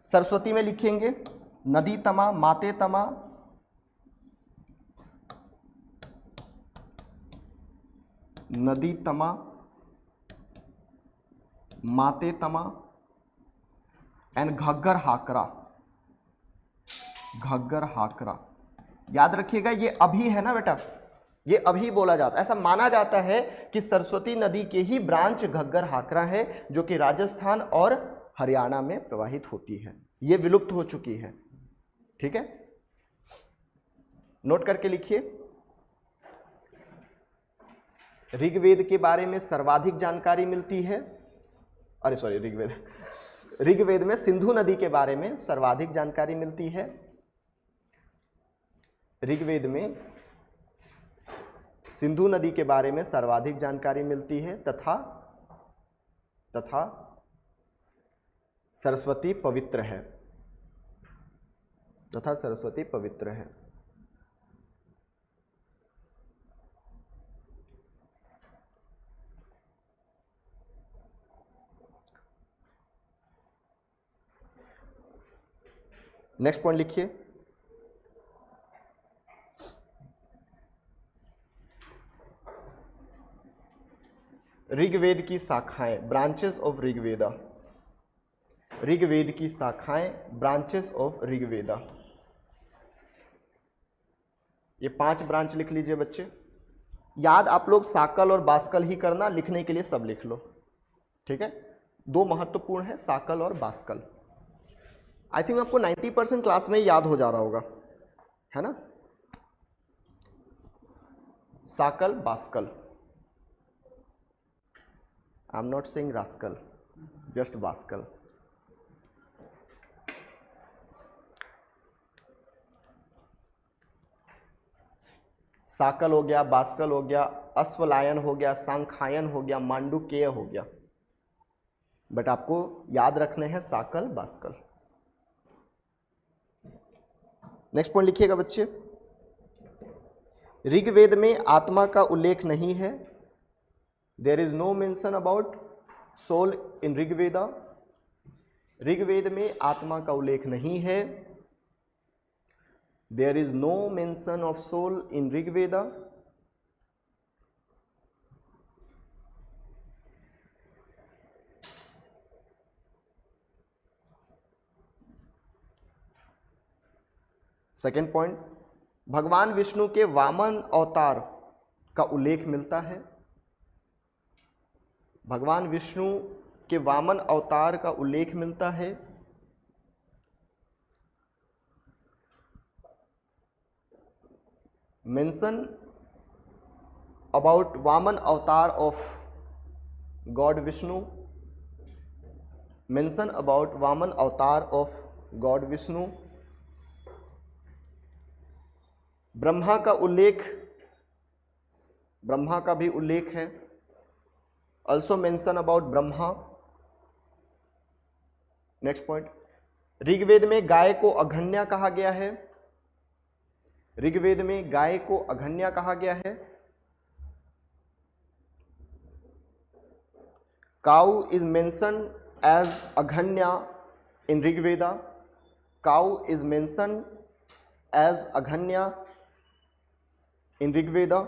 सरस्वती में लिखेंगे नदी तमा, माते तमा, नदी तमा, माते तमा एंड घग्गर हाकरा, घग्गर हाकरा। याद रखिएगा ये अभी है ना बेटा, ये अभी बोला जाता है। ऐसा माना जाता है कि सरस्वती नदी के ही ब्रांच घग्गर हाकरा है जो कि राजस्थान और हरियाणा में प्रवाहित होती है। ये विलुप्त हो चुकी है, ठीक है, नोट करके लिखिए। ऋग्वेद के बारे में सर्वाधिक जानकारी मिलती है, अरे सॉरी ऋग्वेद में सिंधु नदी के बारे में सर्वाधिक जानकारी मिलती है। ऋग्वेद में सिंधु नदी के बारे में सर्वाधिक जानकारी मिलती है तथा सरस्वती पवित्र है, तथा सरस्वती पवित्र है। नेक्स्ट पॉइंट लिखिए ऋग्वेद की शाखाएं, ब्रांचेस ऑफ ऋग्वेदा, ऋग्वेद की शाखाएं, ब्रांचेस ऑफ ऋग्वेदा। ये 5 ब्रांच लिख लीजिए बच्चे। याद आप लोग साकल और बास्कल ही करना, लिखने के लिए सब लिख लो, ठीक है। 2 महत्वपूर्ण है साकल और बास्कल। आई थिंक आपको 90% क्लास में याद हो जा रहा होगा, है ना। Shakal Bashkal, I am not saying rascal, just Bashkal. Shakal हो गया, बास्कल हो गया, अश्वलायन हो गया, सांखायन हो गया, मांडुकेय हो गया, बट आपको याद रखने हैं साकल बास्कल। नेक्स्ट पॉइंट लिखिएगा बच्चे, ऋग्वेद में आत्मा का उल्लेख नहीं है। There is no mention about soul in Rigveda. Rigveda में आत्मा का उल्लेख नहीं है। There is no mention of soul in Rigveda. Second point, भगवान विष्णु के वामन अवतार का उल्लेख मिलता है। भगवान विष्णु के वामन अवतार का उल्लेख मिलता है। Mention about Vamana avatar of god Vishnu. Mention about Vamana avatar of god Vishnu. Brahma का उल्लेख, ब्रह्मा का भी उल्लेख है। Also mention about Brahma. Next point, Rigveda में गाय को अघन्या कहा गया है। ऋग्वेद में गाय को अघन्या कहा गया है। Cow is mention as aghnya in Rigveda. Cow is mention as aghnya in Rigveda.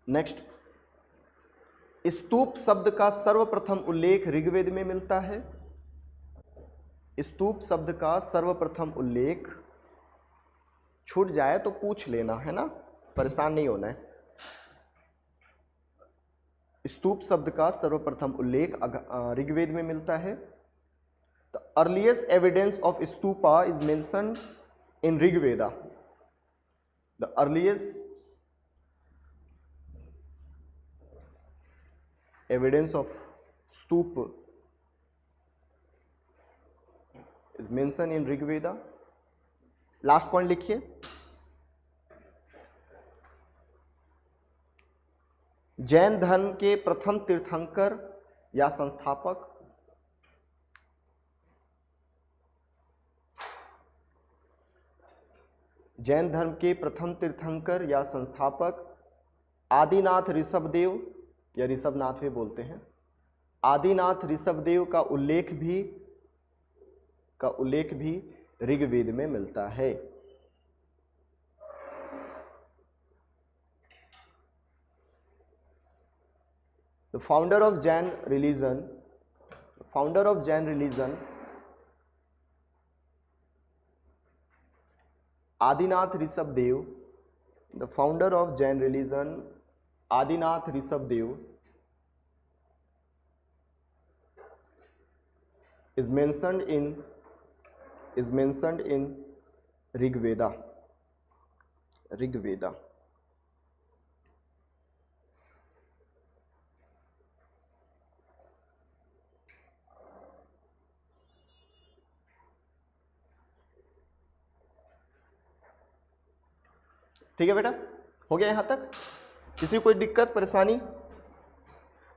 Next, स्तूप शब्द का सर्वप्रथम उल्लेख ऋग्वेद में मिलता है। स्तूप शब्द का सर्वप्रथम उल्लेख, छूट जाए तो पूछ लेना है ना, परेशान नहीं होना है। स्तूप शब्द का सर्वप्रथम उल्लेख ऋग्वेद में मिलता है। The earliest evidence of stupa is mentioned in Rigveda. The earliest evidence of stupa is mentioned in Rigveda। Last point लिखिए, जैन धर्म के प्रथम तीर्थंकर या संस्थापक। जैन धर्म के प्रथम तीर्थंकर या संस्थापक आदिनाथ ऋषभदेव या ऋषभनाथ भी बोलते हैं। आदिनाथ ऋषभदेव का उल्लेख भी ऋग्वेद में मिलता है। The founder of Jain religion Adinath Rishabhdev. The founder of Jain religion Adinath Rishabhdev is mentioned in Rigveda। ठीक है बेटा, हो गया यहां तक? किसी कोई दिक्कत परेशानी?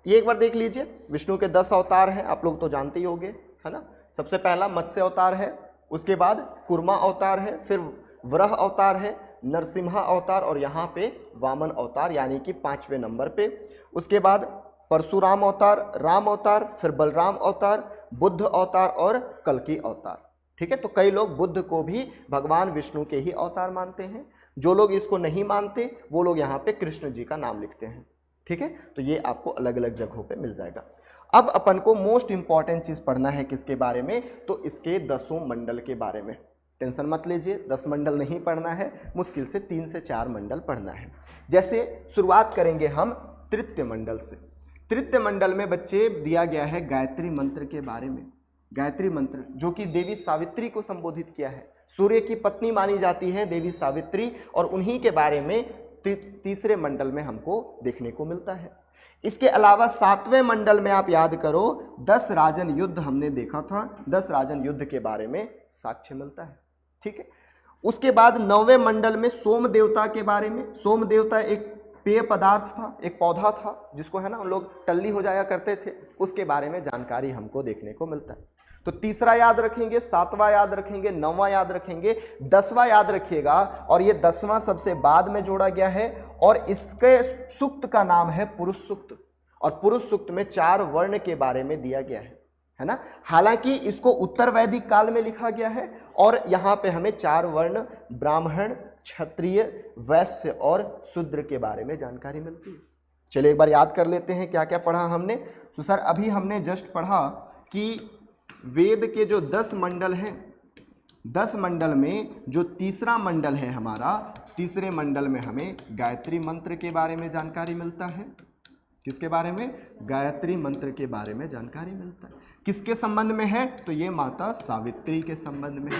ये एक बार देख लीजिए, विष्णु के 10 अवतार हैं, आप लोग तो जानते ही होंगे, है ना। सबसे पहला मत्स्य अवतार है, उसके बाद कुर्मा अवतार है, फिर वराह अवतार है, नरसिम्हा अवतार और यहाँ पे वामन अवतार यानी कि 5वें नंबर पे। उसके बाद परशुराम अवतार, राम अवतार, फिर बलराम अवतार, बुद्ध अवतार और कल्कि अवतार। ठीक है, तो कई लोग बुद्ध को भी भगवान विष्णु के ही अवतार मानते हैं। जो लोग इसको नहीं मानते वो लोग यहाँ पे कृष्ण जी का नाम लिखते हैं। ठीक है, तो ये आपको अलग अलग जगहों पे मिल जाएगा। अब अपन को मोस्ट इंपॉर्टेंट चीज पढ़ना है किसके बारे में, तो इसके 10 मंडल के बारे में। टेंशन मत लीजिए, 10 मंडल नहीं पढ़ना है, मुश्किल से 3 से 4 मंडल पढ़ना है। जैसे शुरुआत करेंगे हम तृतीय मंडल से। तृतीय मंडल में बच्चे दिया गया है गायत्री मंत्र के बारे में। गायत्री मंत्र जो कि देवी सावित्री को संबोधित किया है। सूर्य की पत्नी मानी जाती है देवी सावित्री, और उन्हीं के बारे में तीसरे मंडल में हमको देखने को मिलता है। इसके अलावा 7वें मंडल में आप याद करो 10 राजन युद्ध हमने देखा था, 10 राजन युद्ध के बारे में साक्ष्य मिलता है। ठीक है, उसके बाद 9वें मंडल में सोम देवता के बारे में। सोम देवता एक पेय पदार्थ था, एक पौधा था जिसको है ना हम लोग टल्ली हो जाया करते थे, उसके बारे में जानकारी हमको देखने को मिलता है। तो तीसरा याद रखेंगे, 7वां याद रखेंगे, 9वां याद रखेंगे, 10वां याद रखिएगा। और ये 10वां सबसे बाद में जोड़ा गया है और इसके सूक्त का नाम है पुरुष सूक्त। और पुरुष सूक्त में 4 वर्ण के बारे में दिया गया है ना। हालांकि इसको उत्तर वैदिक काल में लिखा गया है और यहाँ पे हमें 4 वर्ण ब्राह्मण, क्षत्रिय, वैश्य और शूद्र के बारे में जानकारी मिलती है। चलिए एक बार याद कर लेते हैं क्या क्या पढ़ा हमने। तो सर अभी हमने जस्ट पढ़ा कि वेद के जो 10 मंडल हैं, 10 मंडल में जो तीसरा मंडल है हमारा, तीसरे मंडल में हमें गायत्री मंत्र के बारे में जानकारी मिलता है। किसके बारे में? गायत्री मंत्र के बारे में जानकारी मिलता है। किसके संबंध में है? तो ये माता सावित्री के संबंध में है।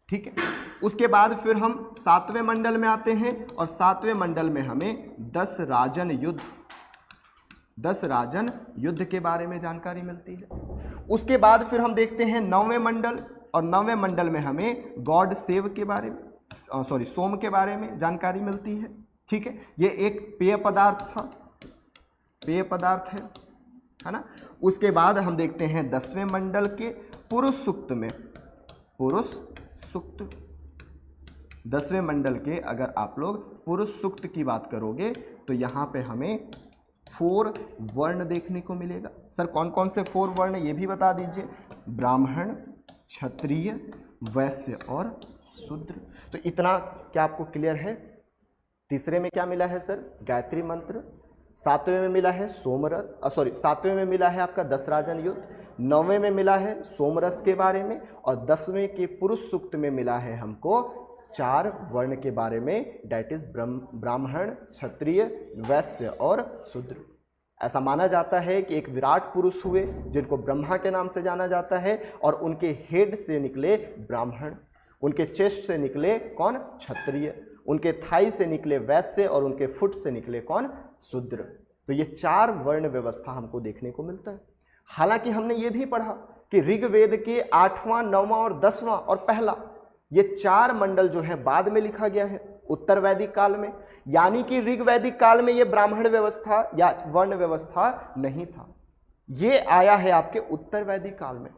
ठीक है, उसके बाद फिर हम 7वें मंडल में आते हैं और 7वें मंडल में हमें 10 राजन युद्ध के बारे में जानकारी मिलती है। उसके बाद फिर हम देखते हैं 9वें मंडल, और 9वें मंडल में हमें गॉड सेव के बारे में, सोम के बारे में जानकारी मिलती है। ठीक है, ये एक पेय पदार्थ था, पेय पदार्थ है ना। उसके बाद हम देखते हैं 10वें मंडल के पुरुष सूक्त में, पुरुष सूक्त। 10वें मंडल के अगर आप लोग पुरुष सूक्त की बात करोगे तो यहाँ पे हमें 4 वर्ण देखने को मिलेगा। सर कौन कौन से 4 वर्ण ये भी बता दीजिए। ब्राह्मण, क्षत्रिय, वैश्य और शूद्र। तो इतना क्या आपको क्लियर है? तीसरे में क्या मिला है सर? गायत्री मंत्र। 7वें में मिला है सोमरस, 7वें में मिला है आपका 10 राजन युद्ध। 9वें में मिला है सोमरस के बारे में, और 10वें के पुरुष सूक्त में मिला है हमको 4 वर्ण के बारे में, डेट इज ब्राह्मण, क्षत्रिय, वैश्य और शूद्र। ऐसा माना जाता है कि एक विराट पुरुष हुए जिनको ब्रह्मा के नाम से जाना जाता है, और उनके हेड से निकले ब्राह्मण, उनके चेस्ट से निकले कौन? क्षत्रिय, उनके थाई से निकले वैश्य, और उनके फुट से निकले कौन? शूद्र। तो ये 4 वर्ण व्यवस्था हमको देखने को मिलता है। हालांकि हमने ये भी पढ़ा कि ऋग्वेद के 8वां, 9वां और 10वां और पहला, ये 4 मंडल जो है बाद में लिखा गया है उत्तर वैदिक काल में। यानी कि ऋग्वैदिक काल में ये ब्राह्मण व्यवस्था या वर्ण व्यवस्था नहीं था, ये आया है आपके उत्तर वैदिक काल में।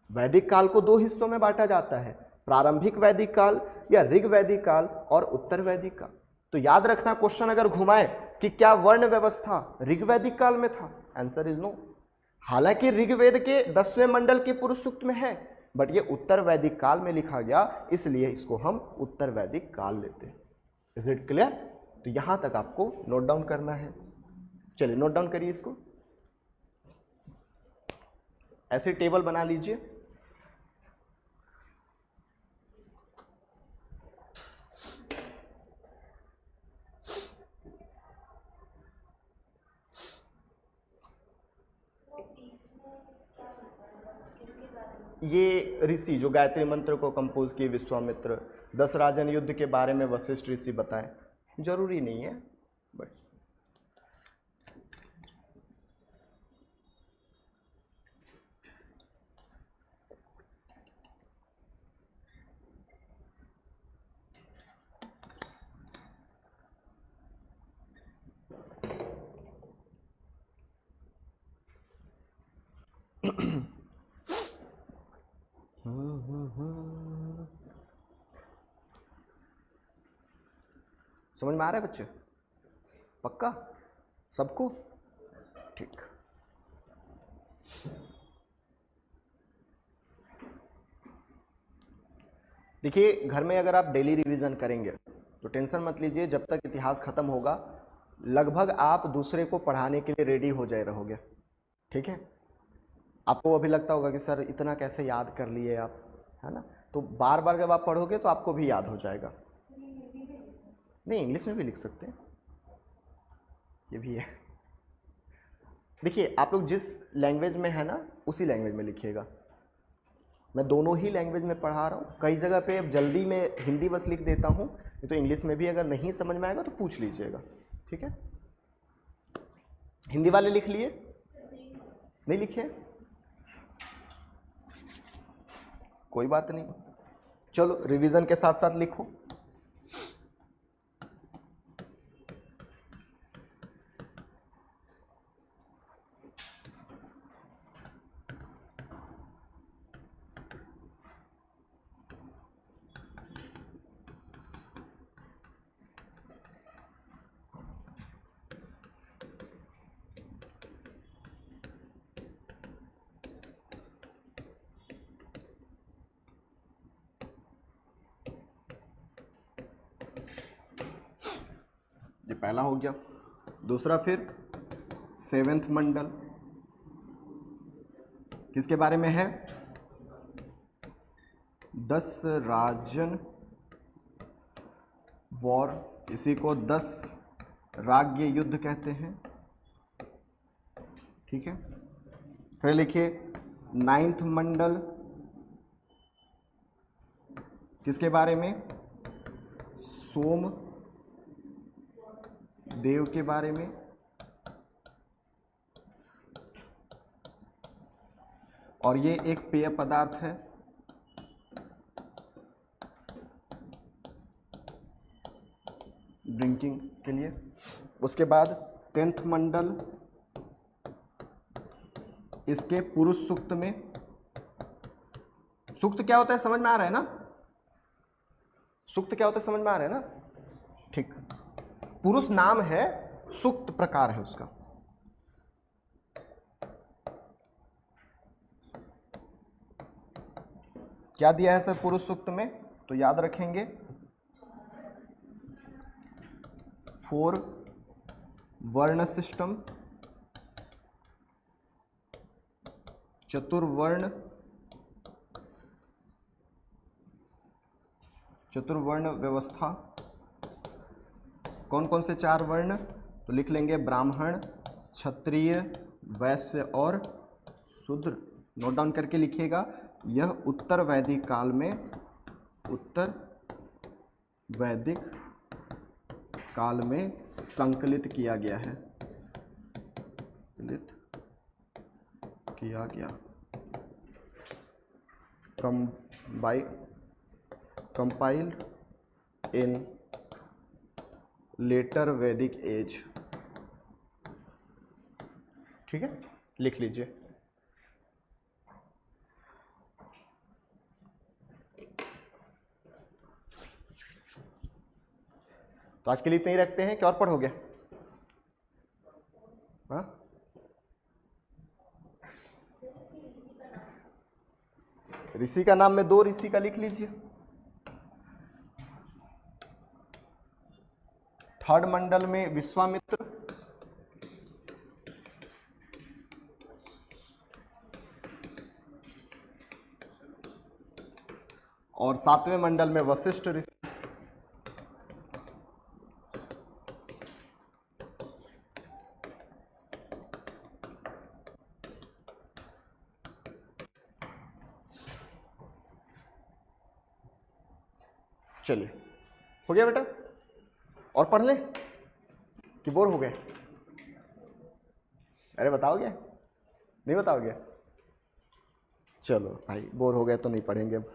वैदिक काल को 2 हिस्सों में बांटा जाता है, प्रारंभिक वैदिक काल या ऋग्वैदिक काल और उत्तर वैदिक काल। तो याद रखना, क्वेश्चन अगर घुमाए कि क्या वर्ण व्यवस्था ऋग्वैदिक काल में था, आंसर इज नो। हालांकि ऋग्वेद के 10वें मंडल के पुरुष सूक्त में है, बट ये उत्तर वैदिक काल में लिखा गया, इसलिए इसको हम उत्तर वैदिक काल लेते हैं। Is it clear? तो यहां तक आपको नोट डाउन करना है। चलिए नोट डाउन करिए इसको, ऐसे टेबल बना लीजिए। ये ऋषि जो गायत्री मंत्र को कंपोज किए, विश्वामित्र, 10 राजन युद्ध के बारे में वशिष्ठ ऋषि बताएं, जरूरी नहीं है बट समझ में आ रहा है बच्चे? पक्का सबको? ठीक। देखिए, घर में अगर आप डेली रिवीजन करेंगे तो टेंशन मत लीजिए, जब तक इतिहास खत्म होगा लगभग आप दूसरे को पढ़ाने के लिए रेडी हो जाए रहोगे। ठीक है? आपको अभी लगता होगा कि सर इतना कैसे याद कर लिए आप, है ना? तो बार बार जब आप पढ़ोगे तो आपको भी याद हो जाएगा। नहीं, इंग्लिश में भी लिख सकते हैं, ये भी है। देखिए, आप लोग जिस लैंग्वेज में है ना उसी लैंग्वेज में लिखिएगा। मैं दोनों ही लैंग्वेज में पढ़ा रहा हूँ। कई जगह पे अब जल्दी में हिंदी बस लिख देता हूँ, तो इंग्लिश में भी अगर नहीं समझ में आएगा तो पूछ लीजिएगा। ठीक है? हिंदी वाले लिख लिए? नहीं लिखे? कोई बात नहीं, चलो रिवीजन के साथ साथ लिखो। ये पहला हो गया। दूसरा, फिर 7वें मंडल किसके बारे में है? 10 राजन वॉर, इसी को 10 राज्य युद्ध कहते हैं। ठीक है? फिर लिखिए 9th मंडल किसके बारे में? सोम देव के बारे में। और ये एक पेय पदार्थ है। ड्रिंकिंग के लिए। उसके बाद 10th मंडल, इसके पुरुष सूक्त में सूक्त क्या होता है समझ में आ रहा है ना? सूक्त क्या होता है समझ में आ रहा है ना? ठीक, पुरुष नाम है, सूक्त प्रकार है उसका। क्या दिया है सर पुरुष सूक्त में? तो याद रखेंगे 4 वर्ण सिस्टम, चतुर्वर्ण व्यवस्था। कौन कौन से 4 वर्ण? तो लिख लेंगे ब्राह्मण, क्षत्रिय, वैश्य और शूद्र। नोट डाउन करके लिखिएगा। यह उत्तर वैदिक काल में, उत्तर वैदिक काल में संकलित किया गया है, कंपाइल्ड इन लेटर वैदिक एज। ठीक है, लिख लीजिए। तो आज के लिए इतना ही रखते हैं कि और पढ़ोगे? हाँ, ऋषि का नाम में 2 ऋषि का लिख लीजिए। 3rd मंडल में विश्वामित्र, और 7वें मंडल में वशिष्ठ ऋषि। चलिए, हो गया बेटा? और पढ़ ले कि बोर हो गए? अरे बताओगे? नहीं बताओगे? चलो भाई, बोर हो गए तो नहीं पढ़ेंगे अब।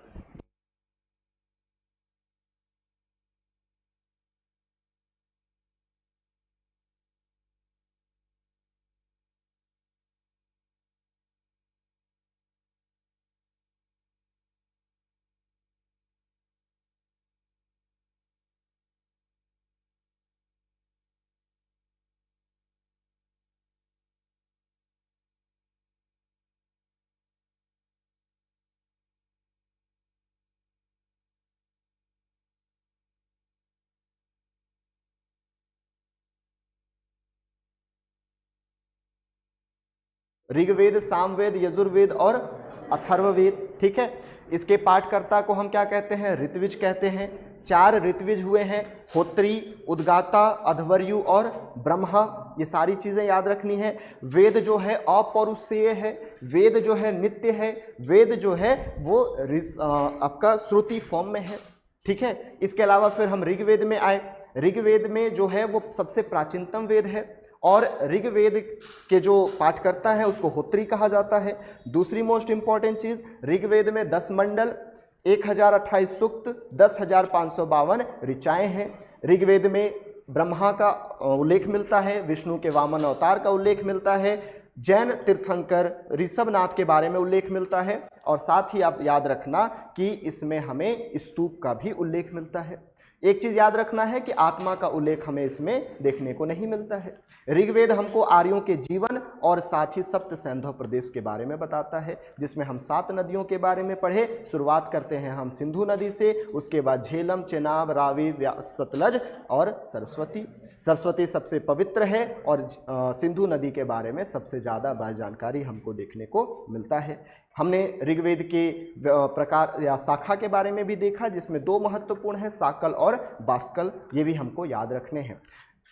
ऋग्वेद, सामवेद, यजुर्वेद और अथर्ववेद। ठीक है, इसके पाठकर्ता को हम क्या कहते हैं? ऋत्विज कहते हैं। 4 ऋत्विज हुए हैं, होत्री, उद्गाता, अध्वर्यु और ब्रह्मा। ये सारी चीजें याद रखनी है। वेद जो है अपौरुषेय है, वेद जो है नित्य है, वेद जो है वो आपका श्रुति फॉर्म में है। ठीक है, इसके अलावा फिर हम ऋग्वेद में आए। ऋग्वेद में जो है वो सबसे प्राचीनतम वेद है और ऋग्वेद के जो पाठकर्ता है उसको होत्री कहा जाता है। दूसरी मोस्ट इंपॉर्टेंट चीज, ऋग्वेद में 10 मंडल, 1028 सूक्त, 10,552 ऋचाएं हैं। ऋग्वेद में ब्रह्मा का उल्लेख मिलता है, विष्णु के वामन अवतार का उल्लेख मिलता है, जैन तीर्थंकर ऋषभनाथ के बारे में उल्लेख मिलता है, और साथ ही आप याद रखना कि इसमें हमें स्तूप का भी उल्लेख मिलता है। एक चीज याद रखना है कि आत्मा का उल्लेख हमें इसमें देखने को नहीं मिलता है। ऋग्वेद हमको आर्यों के जीवन और साथ ही सप्त सैंधव प्रदेश के बारे में बताता है, जिसमें हम 7 नदियों के बारे में पढ़े। शुरुआत करते हैं हम सिंधु नदी से, उसके बाद झेलम, चेनाब, रावी, सतलज और सरस्वती। सरस्वती सबसे पवित्र है और सिंधु नदी के बारे में सबसे ज़्यादा जानकारी हमको देखने को मिलता है। हमने ऋग्वेद के प्रकार या शाखा के बारे में भी देखा, जिसमें 2 महत्वपूर्ण हैं, साकल और बास्कल। ये भी हमको याद रखने हैं।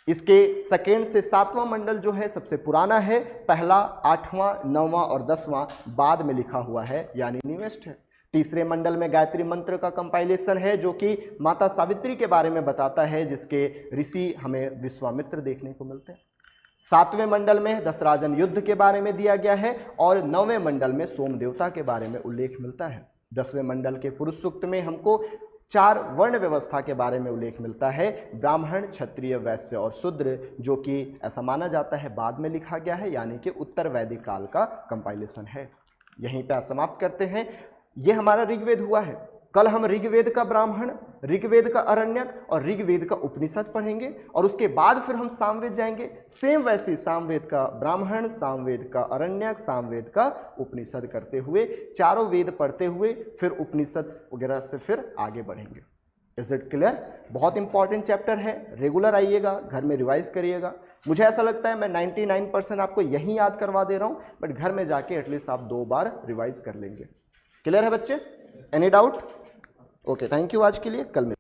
इसके 2 से 7वां मंडल जो है सबसे पुराना है। पहला 8वां, 9वां और 10वां बाद में लिखा हुआ है, यानी निवेस्ट है। तीसरे मंडल में गायत्री मंत्र का कंपाइलेशन है, जो कि माता सावित्री के बारे में बताता है, जिसके ऋषि हमें विश्वामित्र देखने को मिलते हैं। 7वें मंडल में दशराजन युद्ध के बारे में दिया गया है और 9वें मंडल में सोम देवता के बारे में उल्लेख मिलता है। 10वें मंडल के पुरुष सूक्त में हमको 4 वर्ण व्यवस्था के बारे में उल्लेख मिलता है, ब्राह्मण, क्षत्रिय, वैश्य और शूद्र, जो कि ऐसा माना जाता है बाद में लिखा गया है, यानी कि उत्तर वैदिक काल का कंपाइलेशन है। यहीं पे समाप्त करते हैं। ये हमारा ऋग्वेद हुआ है। कल हम ऋग्वेद का ब्राह्मण, ऋग्वेद का अरण्यक और ऋग्वेद का उपनिषद पढ़ेंगे और उसके बाद फिर हम सामवेद जाएंगे। सेम वैसे सामवेद का ब्राह्मण, सामवेद का अरण्यक, सामवेद का उपनिषद करते हुए, चारों वेद पढ़ते हुए फिर उपनिषद वगैरह से फिर आगे बढ़ेंगे। Is it clear? बहुत इंपॉर्टेंट चैप्टर है, रेगुलर आइएगा, घर में रिवाइज करिएगा। मुझे ऐसा लगता है मैं 99% आपको यहीं याद करवा दे रहा हूँ, बट घर में जाके एटलीस्ट आप 2 बार रिवाइज कर लेंगे। क्लियर है बच्चे? Any doubt? Okay, thank you आज के लिए, कल मिलते हैं।